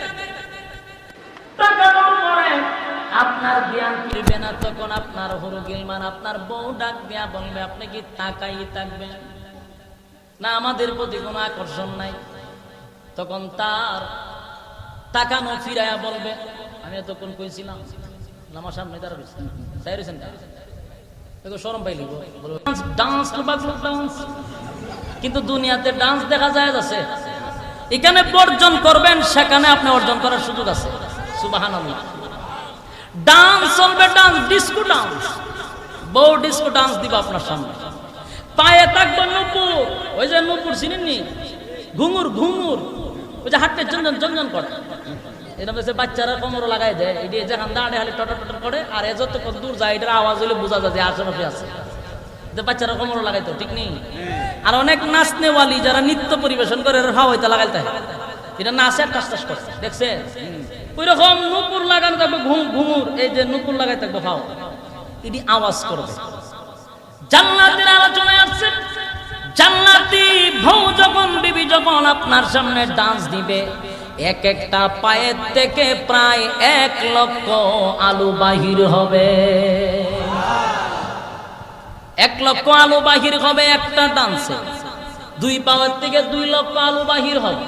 আপনার জ্ঞান ফিরবে না, তখন আপনার হুরু গিলমান আপনার বউ ডাক দেয়া বলবে আপনি কি তাকাই থাকবেন না, আমাদের প্রতি কোনো আকর্ষণ নাই? তখন তার তাকানো ফিরাইয়া বলবে আমি এতক্ষণ কইছিলাম আমার সামনে তারা চাইছেন শরম পাইলি ডান্স ডান্স, কিন্তু দুনিয়াতে ডান্স দেখা যায় আছে। এখানে বর্জন করবেন, সেখানে আপনি অর্জন করার সুযোগ আছে। সুবহানাল্লাহ। ডান্স চলবে, ডান্স ডিস্কো ডান্স, বউ ডিস্কো ডান্স দিব আপনার সামনে। পায়ে থাকবে নুপুর, ওই যে নুপুর চিনেননি, ঘুঙুর ঘুঙুর, ওই যে হাঁটতে ঝনঝন ঝনঝন করে, এরকম বাচ্চারা কোমরও লাগাই দেয়। এটি যেখান দাঁড়ে খালি টটর টটর করে, আর এ যতক্ষণ দূর যায় এটার আওয়াজ হলে বোঝা যায় যে আশেপাশে আছে। বাচ্চারা কোমরও লাগাইতো, ঠিক নেই? আর অনেক নাচনেওয়ালি যারা নৃত্য পরিবেশন করে হাওয়া হইতে লাগাইতে, এটা নাচে আর টাস টাস করছে, দেখছে? ওই রকম নুপুর লাগানো থাকবে, ঘুঙুর, এই যে নুপুর লাগাই থাকবে হাওয়া, এটি আওয়াজ করবে। জান্নাতের আলোচনায় আসছে, জান্নাতি বউ যখন, বিবি যখন আপনার সামনে ডান্স দিবে, এক একটা পায়ের থেকে প্রায় 1 লক্ষ আলু বাহির হবে। 1 লক্ষ আলু বাহির হবে একটা ডান্সে। 2 পায়ের থেকে 2 লক্ষ আলু বাহির হবে।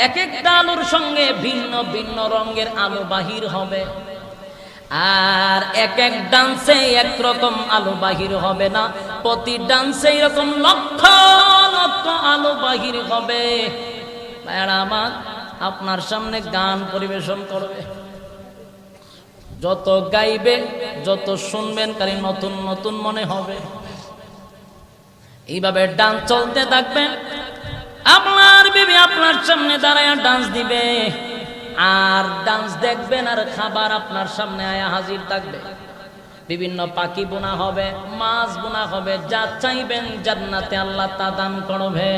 এক একটা আলুর সঙ্গে ভিন্ন ভিন্ন রঙের আলু বাহির হবে। আর এক এক ডান্সে একরকম আলু বাহির হবে না, প্রতি ডান্সে এরকম লক্ষ লক্ষ আলু বাহির হবে। আমার আপনার সামনে গান পরিবেশন করবে, যত গাইবে যত শুনবেন খালি নতুন নতুন মনে হবে। এইভাবে ডান্স চলতে থাকবে, আপনার বিবি আপনার সামনে দাঁড়ায় ডান্স দিবে, আর ডান্স দেখবেন আর খাবার আপনার সামনে আয়া হাজির থাকবে। বিভিন্ন পাখি বোনা হবে, মাছ বোনা হবে, যা চাইবেন জান্নাতে আল্লাহ তা দান করবে।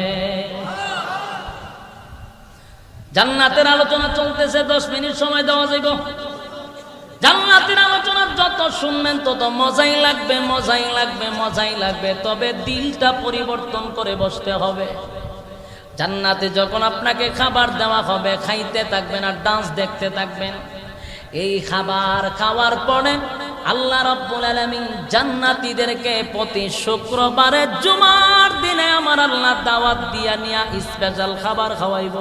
জান্নাতের আলোচনা চলতেছে, 10 মিনিট সময় দেওয়া যাইব। জান্নাতের আলোচনা যত শুনবেন তত মজাই লাগবে, মজাই লাগবে, মজাই লাগবে। তবে দিলটা পরিবর্তন করে বসতে হবে। জান্নাতে যখন আপনাকে খাবার দেওয়া হবে, খাইতে থাকবেন আর ডান্স দেখতে থাকবেন। এই খাবার খাওয়ার পরে আল্লাহ রাব্বুল আলামিন জান্নাতীদেরকে প্রতি শুক্রবারে জুমার দিনে আমার আল্লাহ দাওয়াত দিয়া নিয়া স্পেশাল খাবার খাওয়াইব।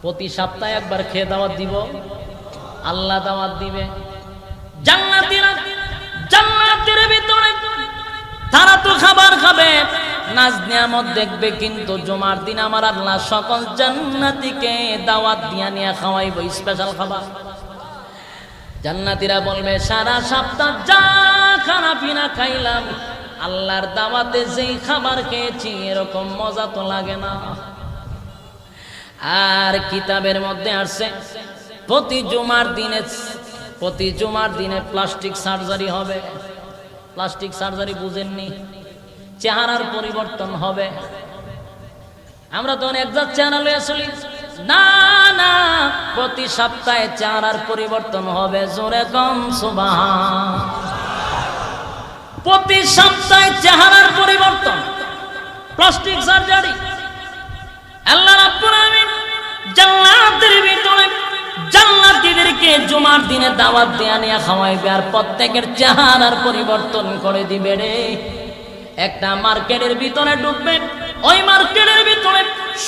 প্রতি সপ্তাহে একবার খেয়ে দাওয়াত দিব, আল্লাহ দাওয়াত দিবে। জান্নাতীরা জান্নাতের ভিতরে তারা তো খাবার খাবে, নাজ নিয়ামত দেখবে, কিন্তু জুমার দিন আমার আল্লাহ সকল জান্নাতীকে দাওয়াত দিয়া নিয়ে খাওয়াইব স্পেশাল খাবার। জান্নাতীরা বলবে সারা সপ্তাহ যা খানা পিনা খাইলাম, আল্লাহর দাওয়াতে যেই খাবার খেয়েছি এরকম মজা তো লাগে না। আর কিতাবের মধ্যে আসছে প্রতি জুমার দিনে প্লাস্টিক সার্জারি হবে। প্লাস্টিক সার্জারি বুঝেননি? চেহারার পরিবর্তন হবে। আমরা তো অনেক চেহারা লইয়া চলি, না না, প্রতি সপ্তাহে চেহারার পরিবর্তন হবে। জোরে কম সুবহান। প্রতি সপ্তাহে চেহারার পরিবর্তন, প্লাস্টিক সার্জারি। আল্লাহ রাব্বুল আলামিন জান্নাতের ভিতরে জান্নাতীদেরকে জুমার দিনে দাওয়াত দেয়া নিয়ে খাওয়াইবে, আর প্রত্যেকের চেহারার পরিবর্তন করে দিবে রে। একটা মার্কেটের ভিতরে ঢুকবে, ওই মার্কেটের ভিতরে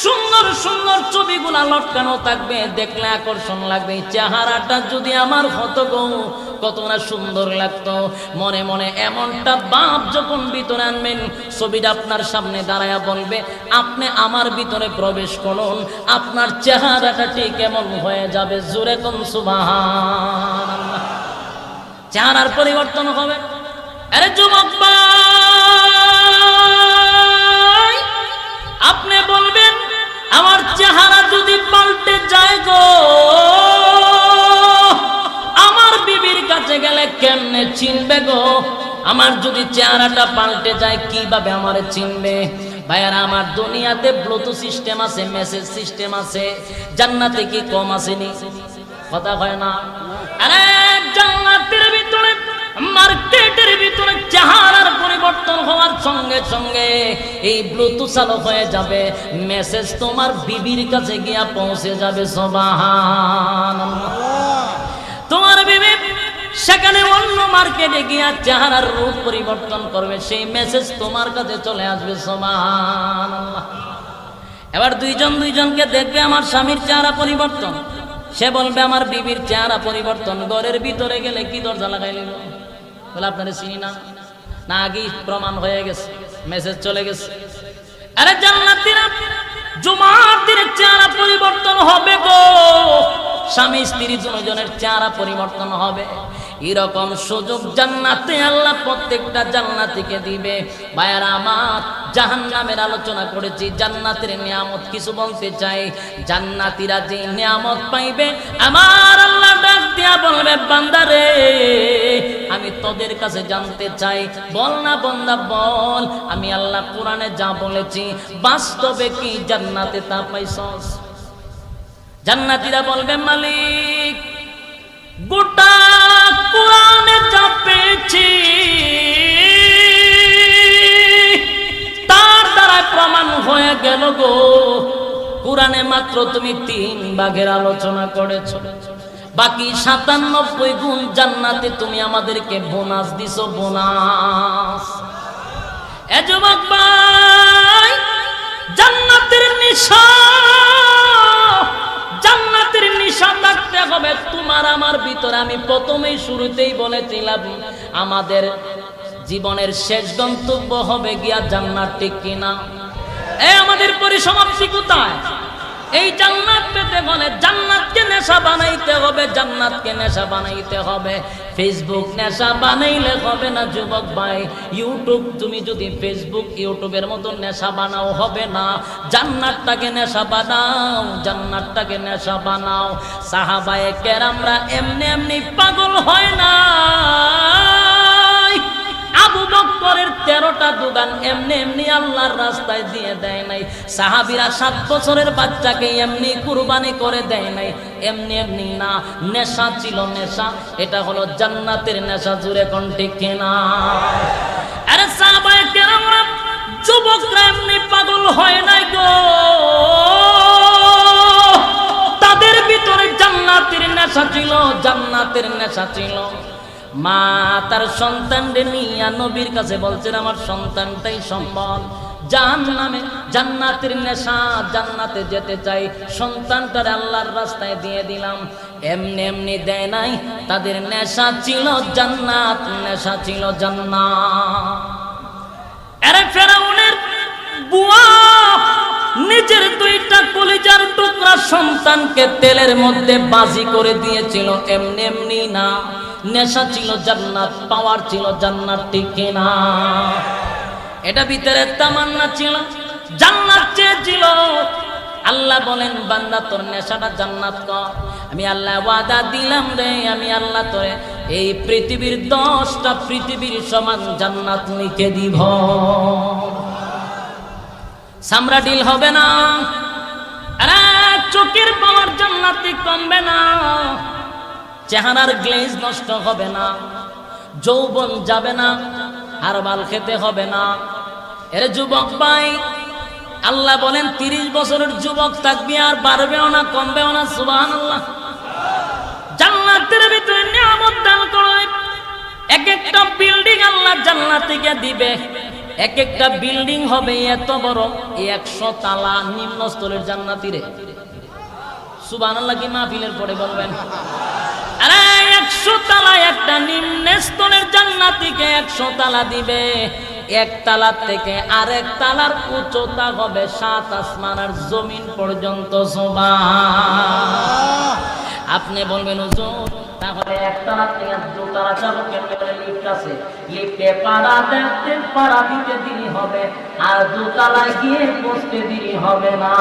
সুন্দর সুন্দর ছবিগুলা লটকানো থাকবে, দেখলে আকর্ষণ লাগবে। চেহারাটা যদি আমার হতো গো, কত না সুন্দর লাগতো। মনে মনে এমনটা ভাব যখন ভিতরে আনবেন, ছবিটা আপনার সামনে দাঁড়ায়া বলবে আপনি আমার ভিতরে প্রবেশ করুন, আপনার চেহারাটা ঠিক কেমন হয়ে যাবে। জোরে কোন সুবহানাল্লাহ। চেহারার পরিবর্তন হবে। আরে যুবক ভাই, আপনি বলবেন আমার চেহারা যদি পাল্টে যায় গো, আমার বিবির কাছে গেলে কেমনে চিনবে গো? আমার যদি চেহারাটা পাল্টে যায় কিভাবে আমারে চিনবে? ভাইয়ারা আমার, দুনিয়াতে ব্লুটুথ সিস্টেম আছে, মেসেজ সিস্টেম আছে, জান্নাতে কি কম আসেনি? কথা হয় না? আরে জান্নাতের ভিতরে মার্কেটের ভিতরে চেহারার পরিবর্তন হওয়ার সঙ্গে সঙ্গে এই ব্লুটুথ চালু হয়ে যাবে, মেসেজ তোমার বিবির কাছে গিয়া পৌঁছে যাবে। সুবহানাল্লাহ। তোমার বিবি সেখানে অন্য মার্কেটে গিয়া চেহারার রূপ পরিবর্তন করবে, সেই মেসেজ তোমার কাছে চলে আসবে। সুবহানাল্লাহ। এবার দুইজনকে দেখবে আমার স্বামীর চেহারা পরিবর্তন, সে বলবে আমার বিবির চেহারা পরিবর্তন। ঘরের ভিতরে গেলে কি দরজা লাগাই নিল? বলে আপনারা চিনি না, না আগেই প্রমাণ হয়ে গেছে, মেসেজ চলে গেছে। আরে জান্নাতীরা জুমার দিনের চেহারা পরিবর্তন হবে গো, স্বামী স্ত্রী দুজনের চেহারা পরিবর্তন হবে। এরকম সুযোগ জান্নাতে আল্লাহ প্রত্যেকটা জান্নাতীকে দিবে। ভাইয়ারা আমার, জাহান্নামের আলোচনা করেছি, জান্নাতের নিয়ামত কিছু বলতে চাই। জান্নাতীরা যে নিয়ামত পাইবে, আমার আল্লাহ ডাক দিয়া বলবে বান্দারে আমি তোদের কাছে জানতে চাই, বল না বান্দা বল, আমি আল্লাহ কোরআনে যা বলেছি বাস্তবে কি জান্নাতে তা পাইছস? জান্নাতীরা বলবে মালিক গোটা কোরআনে যা পেয়েছি তার দ্বারা প্রমাণ হয়ে গেল গো, কোরআনে মাত্র তুমি 3 ভাগের আলোচনা করেছো, বাকি 97 গুণ জান্নাতে তুমি আমাদেরকে বোনাস দিছো, বোনাস। এ যুবক ভাই, জান্নাতের নিশান রাখতে হবে তোমার আমার ভিতরে। আমি প্রথমেই শুরুতেই বলেছিলাম আমাদের জীবনের শেষ গন্তব্য হবে গিয়া জান্নাত, ঠিক কিনা? আমাদের পরিসমাপ্তি কোথায়? এই জান্নাত পেতে হলে জান্নাতকে নেশা বানাইতে হবে, জান্নাতকে নেশা বানাইতে হবে। ফেসবুক নেশা বানাইলে হবে না যুবক ভাই। ইউটিউব তুমি যদি ফেসবুক ইউটিউবের মতো নেশা বানাও হবে না। জান্নাতটাকে নেশা বানাও, জান্নাতটাকে নেশা বানাও। সাহাবায়ে কেরামরা এমনি এমনি পাগল হয় না, আবু বকরের 13টা দোকান এমনি এমনি আল্লাহর রাস্তায় দিয়ে দেয় নাই। সাহাবীরা 7 বছরের বাচ্চাকে এমনি কুরবানি করে দেয় নাই, এমনি এমনি না, নেশা ছিল নেশা। এটা হলো জান্নাতের নেশা, জুড়ে কোন ঠিক কিনা? আরে সাহাবায়ে কেরামরা যুবকরা এমনি পাগল হয় নাই গো, তাদের ভিতরে জান্নাতের নেশা ছিল, জান্নাতের নেশা ছিল। মা তার সন্তানকে নিয়ে নবীর কাছে বলছেন, আমার সন্তানটাই সম্বল, জাহান্নামে জান্নাতের নেশা, জান্নাতে যেতে চাই, সন্তানটার আল্লাহর রাস্তায় দিয়ে দিলাম। এমনি এমনি দেয় নাই, তাদের নেশা ছিল জান্নাত, নেশা ছিল জান্নাত। আরে ফেরাউনের বুয়া নিজের 2টা কলিজার টুকরা সন্তানকে তেলের মধ্যে বাজি করে দিয়েছিল, এমনি এমনি না, নেশা ছিল জান্নাত, পাওয়ার ছিল জান্নাত, ঠিক কিনা? এটা ভিতরে তামান্না ছিল, জান্নাত চেয়েছিল। আল্লাহ বলেন, বান্দা তোর নেশাটা জান্নাত কর, আমি আল্লাহ ওয়াদা দিলাম রে, আমি আল্লাহ তোরে এই পৃথিবীর 10টা পৃথিবীর সমান জান্নাত লিখে দিব। সামরা ডিল হবে না, আরে চোখের পাওয়ার জান্নাতে কমবে না, চেহারার গ্লেজ নষ্ট হবে না, যৌবন যাবে না, আর বাল খেতে হবে না। এর যুবক ভাই, আল্লাহ বলেন 30 বছরের যুবক থাকবি, আর বাড়বেও না, কমবেও না। সুবহানাল্লাহ। জান্নাতের ভিতরে নিয়ামত দান করে, এক একটা বিল্ডিং আল্লাহ জান্নাত থেকে দিবে, এক একটা বিল্ডিং হবে এত বড়, 100 তালা নিম্ন স্তরের জান্নাতীরে। সুবহানাল্লাহ কি মাহফিলের পরে বলবেন? আরে 100 তালা একটা নিম্ন স্তরের জান্নাতীকে 100 তালা দিবে, 1 তালা থেকে আরেক তালার উচ্চতা হবে 7 আসমান আর জমিন পর্যন্ত। সুবহান। আপনি বলবেন হুজুর, তাহলে 1 তালা থেকে 2 তালা যাবো কেমনে করে? লিফট আছে, লিফটে পাড়া দেখতে পাড়া দিতে দেরি হবে, আর 2 তালায় গিয়ে বসতে দেরি হবে না।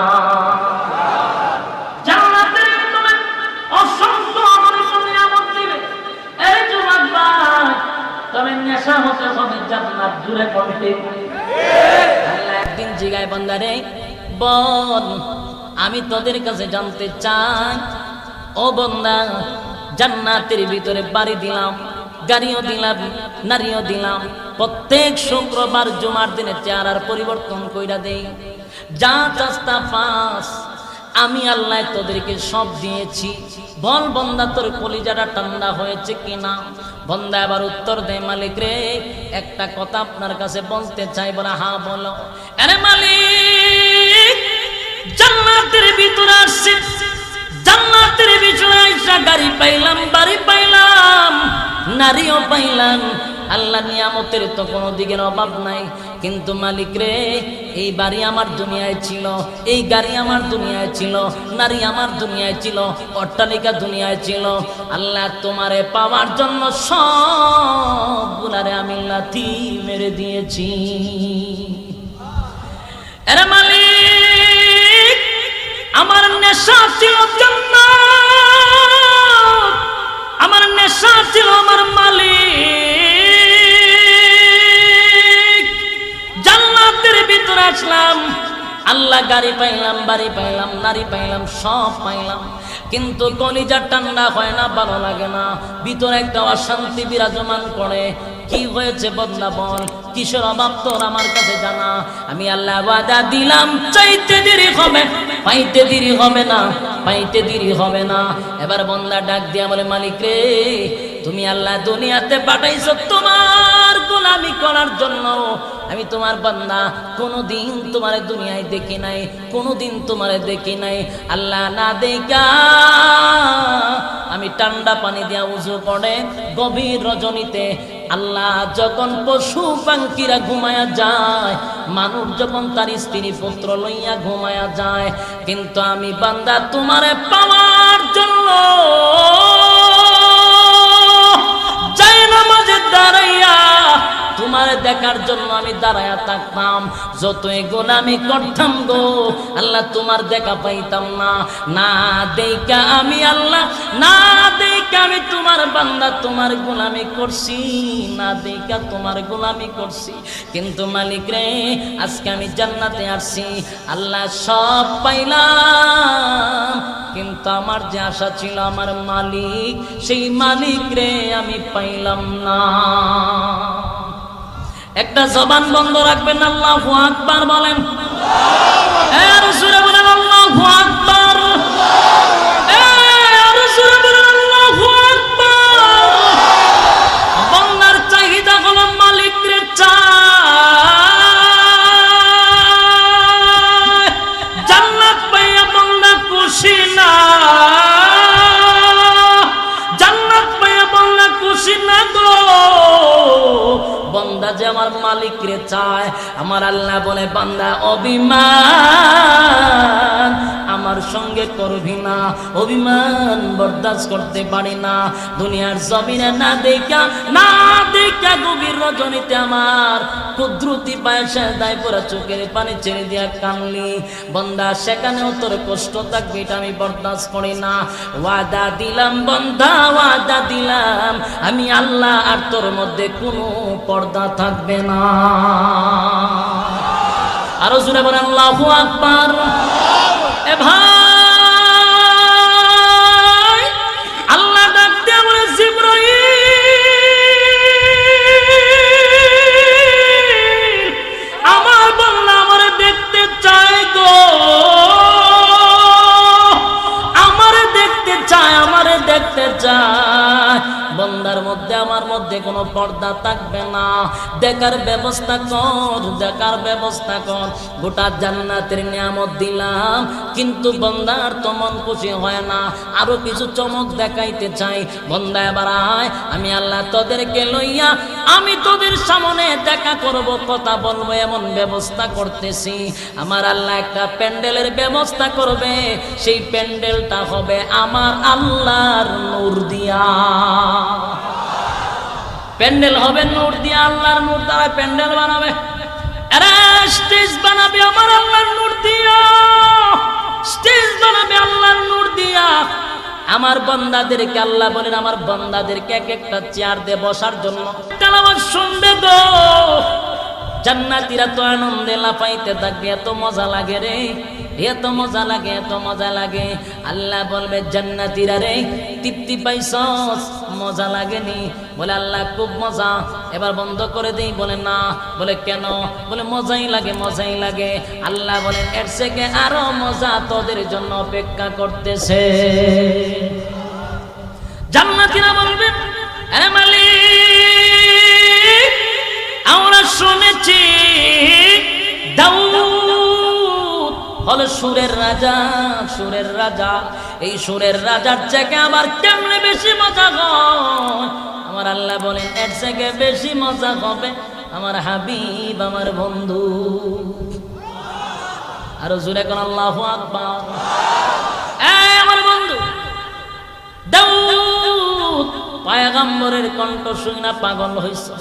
জান্নাতের ভিতরে অসংখ্য অগণিত নিয়ামত দিবে। এই যুবক ভাই, তবে নেশা হতে হবে জান্নাত, জুড়ে পড়তে। আল্লাহ একদিন জিগায়, বান্দারে বল, আমি তোদের কাছে জানতে চাই, ও বান্দা, জান্নাতের ভিতরে বাড়ি দিলাম, গাড়িও দিলাম, নারীও দিলাম, প্রত্যেক শুক্রবার জুমার দিনে চেহারার পরিবর্তন কইরা দেই, যা চাস্তা পাস আমি আল্লাহ তোদেরকে সব দিয়েছি। বল বান্দা, তোর কলিজাটা ঠান্ডা হয়েছে কিনা? বান্দা আবার উত্তর দেয়, মালিক রে, একটা কথা আপনার কাছে বলতে চাই। বলে, হ্যাঁ বলো। আরে মালিক, জান্নাতের ভিতরে আসছে, জান্নাতের ভিতরে আইসা গাড়ি পাইলাম, বাড়ি পাইলাম, নারীও পাইলাম, আল্লাহ নিয়ামতের তো কোনো দিকের অভাব নাই। কিন্তু মালিক রে, এই বাড়ি আমার দুনিয়ায় ছিল, এই গাড়ি আমার দুনিয়ায় ছিল, নারী আমার দুনিয়ায় ছিল, অট্টালিকা দুনিয়ায় ছিল। আল্লাহ তোমারে পাওয়ার জন্য সবগুলারে আমি লাথি মেরে দিয়েছি। আরে মালিক, আমার নেশা ছিল জান্নাত, আমার নেশা ছিল আমার মালিক। জান্নাতের ভিতরে আসলাম, আল্লাহ গাড়ি পাইলাম, বাড়ি পাইলাম, নারী পাইলাম, সব পাইলাম, কিন্তু কলিজা ঠান্ডা হয় না, ভালো লাগে না, ভিতরে একটা অশান্তি বিরাজমান করে। কি হয়েছে বদলা বল, কিসের অভাব তোর আমার কাছে জানা। আমি আল্লাহ ওয়াদা দিলাম, চাইতে দেরি হবে, পাইতে দেরি হবে না, পাইতে দেরি হবে না। এবার বন্দা ডাক দিয়া বলে, মালিক রে, তুমি আল্লাহ দুনিয়াতে পাঠাইছো তোমার গোলামি করার জন্য, আমি তোমার বান্দা, কোনোদিন তোমারে দুনিয়ায় দেখি নাই, কোনোদিন তোমারে দেখি নাই। আল্লাহ না দেখা আমি ঠান্ডা পানি দিয়া উজু করে গভীর রজনীতে, আল্লাহ যখন পশু পাখিরা ঘুমায়া যায়, মানুষ যখন তার স্ত্রী পুত্র লইয়া ঘুমায়া যায়, কিন্তু আমি বান্দা তোমারে পাওয়ার জন্য যাই নামাজে দাঁড়াইয়া তোমার দেখার জন্য আমি দাঁড়ায়া থাকতাম। যতই গোলামি করতাম গো আল্লাহ, তোমার দেখা পাইতাম না। না দেখা আমি আল্লাহ, না দেখা দেখা আমি তোমার বান্দা, তোমার গোলামি করছি, না দেখা তোমার গোলামি করছি। কিন্তু মালিক রে, আজকে আমি জান্নাতে আসছি, আল্লাহ সব পাইলাম, কিন্তু আমার যে আশা ছিল আমার মালিক, সেই মালিক রে আমি পাইলাম না। একটা জবান বন্ধ রাখবেন, আল্লাহু আকবার বলেন। আর জোরে বলেন আল্লাহু আকবার। আর জোরে বলেন আল্লাহু আকবার। বান্দার চাহিদা হলো মালিক রে চায়, জান্নাত পাইয়া বান্দা খুশি না, জান্নাত পাইয়া বান্দা খুশি না গো। বান্দা যে আমার মালিক রে চায়, আমার আল্লাহ বলে বান্দা অভিমান আমার সঙ্গে করবি না, অভিমান বরদাস্ত করতে পারি না। দুনিয়ার জমিনে না দেখা গভীর রজনীতে আমার কুদরতি পায়সা দায় পড়া চোখের পানি ছেড়ে দিয়া কানলি, বান্দা সেখানেও তোর কষ্ট থাকবে, এটা আমি বরদাস্ত করি না। ওয়াদা দিলাম বান্দা, ওয়াদা দিলাম, আমি আল্লাহ আর তোর মধ্যে কোনো পর্দা থাকবে না। আরো জোরে বলেন আল্লাহু আকবার। এ ভাই, আল্লাহ ডাক দিয়ে বলে জিবরাইল, আমার বান্দা আমারে দেখতে চায় গো, আমারে দেখতে চায়, আমারে দেখতে চায়। বান্দার মধ্যে আমার মধ্যে কোনো পর্দা থাকবে না, দেখার ব্যবস্থা কর, দেখার ব্যবস্থা কর। গোটা জান্নাতের নিয়ামত দিলাম, কিন্তু বান্দার তো মন খুশি হয় না, আরো কিছু চমক দেখাইতে চাই। বান্দা এবার আয়, আমি আল্লাহ তোদেরকে লইয়া আমি তোদের সামনে দেখা করব, কথা বলবো, এমন ব্যবস্থা করতেছি। আমার আল্লাহ একটা প্যান্ডেলের ব্যবস্থা করবে, সেই প্যান্ডেলটা হবে আমার আল্লাহর নূর দিয়া। প্যান্ডেল হবে নূর দিয়া, আল্লাহর নূর দ্বারা প্যান্ডেল বানাবে। স্টেজ বানাবে আমার আল্লাহর নূর দিয়া, স্টেজ বানাবে আল্লাহর নূর দিয়া। আমার বান্দাদেরকে আল্লাহ বলেন, আমার বান্দাদেরকে এক একটা চেয়ার দিয়ে বসার জন্য তেলাওয়াত শুনবে গো। জান্নাতীরা তো আনন্দে লাফাইতে থাকবে, এত মজা লাগে রে, এত মজা লাগে, এত মজা লাগে। আল্লাহ বলবে জান্নাতীরা রে, তৃপ্তি পাইছস, মজা লাগেনি? বলে আল্লাহ খুব মজা। এবার বন্ধ করে দেই, বলে না। বলে কেন? বলে মজাই লাগে, মজাই লাগে। আল্লাহ বলেন এর থেকে আরো মজা তোদের জন্য অপেক্ষা করতেছে। জান্নাতীরা বলবে এ মালিক, আমরা শুনেছি দাউদ হলো সুরের রাজা, সুরের রাজা। এই সুরের রাজার থেকে আবার কেমনে বেশি মজা হয়? আমার আল্লাহ বলেন এর থেকে বেশি মজা হবে আমার হাবিব, আমার বন্ধু। আরো জোরে কোন আল্লাহু আকবার। আমার বন্ধু দাউদ পয়গম্বরের কণ্ঠ শুনে পাগল হইছে।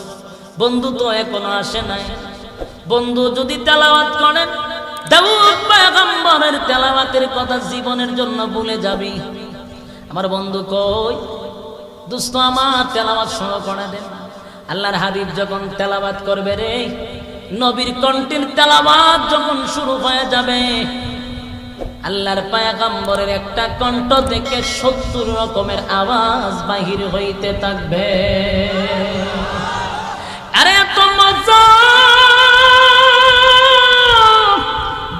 বন্ধু তো এখনো আসে নাই। বন্ধু যদি তেলাওয়াত করেন, দাউদ পয়গম্বরের তেলাওয়াতের কথা জীবনের জন্য ভুলে যাবি। আমার বন্ধু কই? দোস্ত আমার তেলাওয়াত শুরু করে দেন। আল্লাহর হাবিব যখন তেলাওয়াত করবে রে, নবীর কণ্ঠের তেলাওয়াত যখন শুরু হয়ে যাবে, আল্লাহর পয়গম্বরের একটা কণ্ঠ থেকে 70 রকমের আওয়াজ বাহির হইতে থাকবে। আরে এত মজা!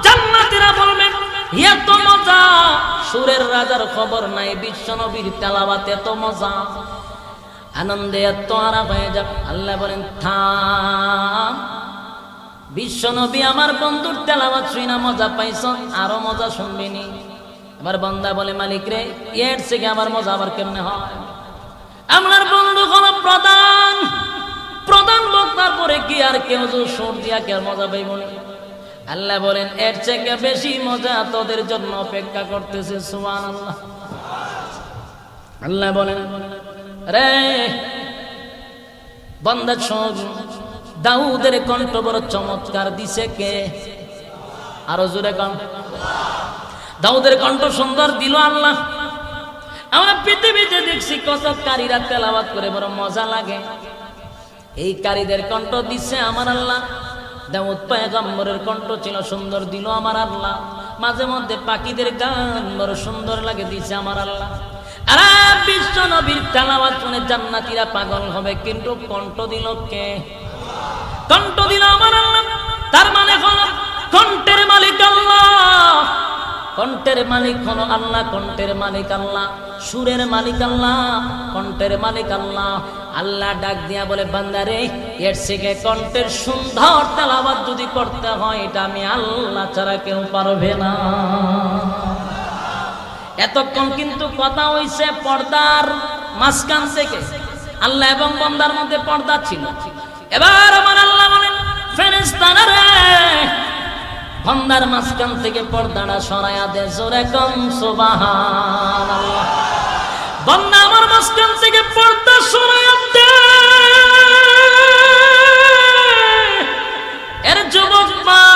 জান্নাতীরা বলবেন এত মজা, সুরের রাজার খবর নাই। বিশ্ব নবীর তেলাওয়াত এত মজা, আনন্দে এত আরাম হয়ে যাবে। আল্লাহ বলেন থাম, বিশ্ব নবী আমার বন্ধুর তেলাওয়াত শুনা মজা পাইছ, আরো মজা শুনবি নি? আমার বান্দা বলে মালিক রে, এর থেকে আমার মজা আবার কেমনে হয়? আমার বন্ধু হলো প্রধান বক্তার পরে কি আর কেউ সুর দিয়া কে মজা পাইব না? আল্লাহ বলেন এর থেকে বেশি মজা তোদের জন্য অপেক্ষা করতেছে। সুবহানাল্লাহ। আল্লাহ বলেন রে বান্দা শোন, দাউদের কণ্ঠ বড় চমৎকার দিছে কে? আরো জোরে কন। দাউদের কণ্ঠ সুন্দর দিল আল্লাহ। আমরা পৃথিবীতে দেখছি কত কারীরা তেলাওয়াত করে বড় মজা লাগে। এই কারীদের কণ্ঠ দিচ্ছে আমার আল্লাহ। দাউদ পয়গম্বরের কণ্ঠ ছিল সুন্দর, দিল আমার আল্লাহ। মাঝে মধ্যে পাখিদের গান বড় সুন্দর লাগে, দিছে আমার আল্লাহ। আর বিশ্ব নবীর তেলাওয়াত শুনে জান্নাতীরা পাগল হবে, কিন্তু কণ্ঠ দিল কে? কণ্ঠ দিল আমার আল্লাহ। তার মানে হলো কণ্ঠের মালিক আল্লাহ, কণ্ঠের মালিক হলো আল্লাহ, কণ্ঠের মালিক আল্লাহ, সুরের মালিক আল্লাহ, কণ্ঠের মালিক আল্লাহ। আল্লাহ ডাক দিয়া বলে, বান্দারে এর থেকে কণ্ঠের সুন্দর তেলাওয়াত যদি করতে হয়, এটা আমি আল্লাহ ছাড়া কেউ পারবে না। এতক্ষণ কিন্তু কথা হইছে পর্দার মাঝখান থেকে, আল্লাহ এবং বান্দার মধ্যে পর্দা ছিল। এবার আমার আল্লাহ বলেন, ফেরেশতারা রে, বান্দার মাঝখান থেকে পর্দাটা সরাইয়া দে, জোরে কম সুবহানাল্লাহ। বান্দা আমার মাঝখান থেকে পর্দা সরাইয়া দে। এর যুবক ভাই,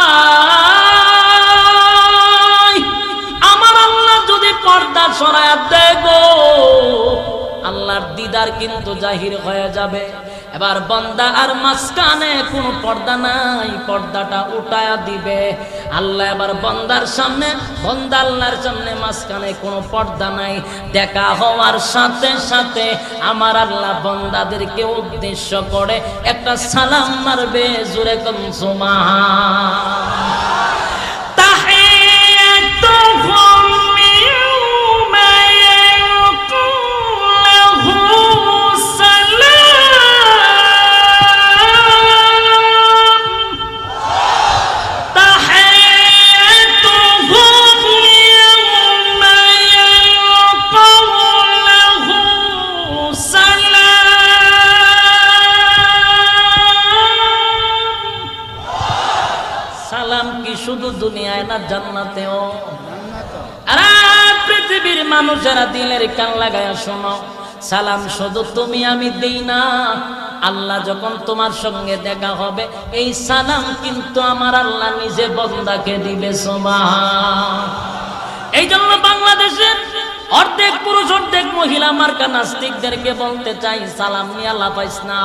আমার আল্লাহ যদি পর্দা সরাইয়া দেয় গো, আল্লাহর দিদার কিন্তু জাহির হয়ে যাবে। এবার বান্দা আর মাঝখানে কোনো পর্দা নাই, পর্দাটা উঠায়া দিবে আল্লাহ। এবার বান্দার সামনে, বান্দা আল্লাহর সামনে মাঝখানে কোনো পর্দা নাই। দেখা হওয়ার সাথে সাথে আমার আল্লাহ বান্দাদেরকে উদ্দেশ্য করে একটা সালাম মারবে, জোরে কোন সুবহান। শুধু দুনিয়ায় না, জান্নাতেও। আর পৃথিবীর মানুষেরা দিলের কান লাগায়া শোনো, সালাম শুধু তুমি আমি দেই না, আল্লাহ যখন তোমার সঙ্গে দেখা হবে, এই সালাম কিন্তু আমার আল্লাহ নিজে বান্দাকে দিবে। সুবহান। এই জন্য বাংলাদেশের অর্ধেক পুরুষ অর্ধেক মহিলা মার্কা নাস্তিকদেরকে বলতে চাই, সালাম নিয়ে আল্লাহ পাইস না।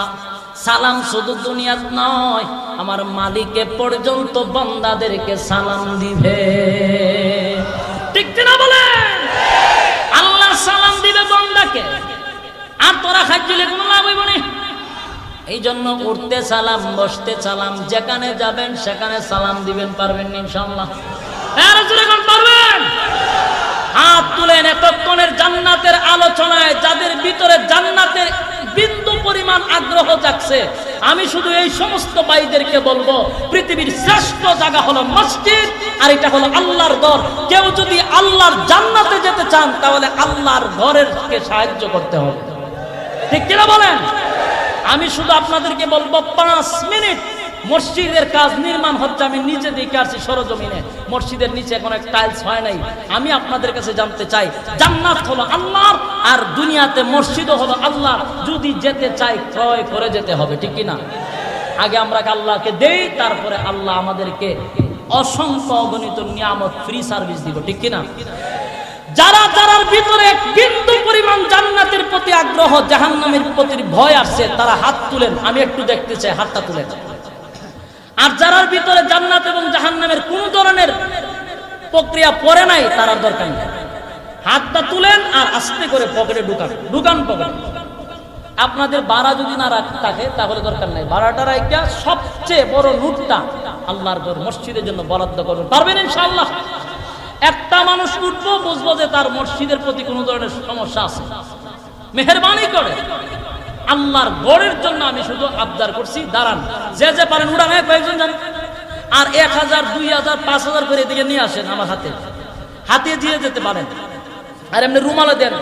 সালাম শুধু দুনিয়াত নয়, আমার মালিকে পর্যন্ত বান্দাদেরকে সালাম দিবে। ঠিক না বলেন? আল্লাহ সালাম দিবে বান্দাকে, আর তোরা খাইলে কোনো লাভ হইব না। এই জন্য উঠতে সালাম, বসতে সালাম, যেখানে যাবেন সেখানে সালাম দিবেন। পারবেন ইনশাআল্লাহ? পারবেন? হাত তুলেন। এতক্ষণের জান্নাতের আলোচনায় যাদের ভিতরে জান্নাতের বিন্দু পরিমাণ আগ্রহ জাগছে, আমি শুধু এই সমস্ত ভাইদেরকে বলবো, পৃথিবীর শ্রেষ্ঠ জায়গা হলো মসজিদ, আর এটা হলো আল্লাহর ঘর। কেউ যদি আল্লাহর জান্নাতে যেতে চান, তাহলে আল্লাহর ঘরেরকে সাহায্য করতে হবে। ঠিক কিনা বলেন? আমি শুধু আপনাদেরকে বলবো, 5 মিনিট মসজিদের কাজ নির্মাণ হচ্ছে, আমি নিচে দেখে আসছি সরজমিনে। মসজিদের নিচে এখন এক টাইলস হয় নাই। আমি আপনাদের কাছে জানতে চাই, জান্নাত হলো আল্লাহর, আর দুনিয়াতে মসজিদও হলো আল্লাহর। যদি যেতে চাই, ক্রয় করে যেতে হবে। ঠিক কিনা? আগে আমরা আল্লাহকে দেই, তারপরে আল্লাহ আমাদেরকে অসংখ্য অগণিত নিয়ামত, ফ্রি সার্ভিস দিব। ঠিক কিনা? যারা যারার ভিতরে এক বিন্দু পরিমাণ জান্নাতের প্রতি আগ্রহ, জাহান্নামের প্রতি ভয় আসছে, তারা হাত তুলেন। আমি একটু দেখতে চাই, হাতটা তুলেন। আর যারার ভিতরে জান্নাত এবং জাহান্নামের কোন ধরনের প্রক্রিয়া পড়ে নাই, তার দরকার নেই। হাতটা তুলেন আর আস্তে করে পকেটে ঢুকান পকেটে। আপনাদের ভাড়া যদি না থাকে, তাহলে দরকার নাই। ভাড়াটা রাইখা সবচেয়ে বড় লুটটা আল্লাহর ঘর, মসজিদের জন্য বরাদ্দ করবেন। পারবেন ইনশাআল্লাহ? একটা মানুষ উঠবো, বুঝবো যে তার মসজিদের প্রতি কোনো ধরনের সমস্যা আছে, মেহেরবানি করে। আল্লাহর ঘরের জন্য আমি শুধু আবদার করছি, দাঁড়ান। যে যে পারেন উড়ান, কয়েকজন যান। আর 1000, 2000, 5000 করে এদিকে নিয়ে আসেন, আমার হাতে দিয়ে যেতে পারেন। আর এমনি রুমালে দেন।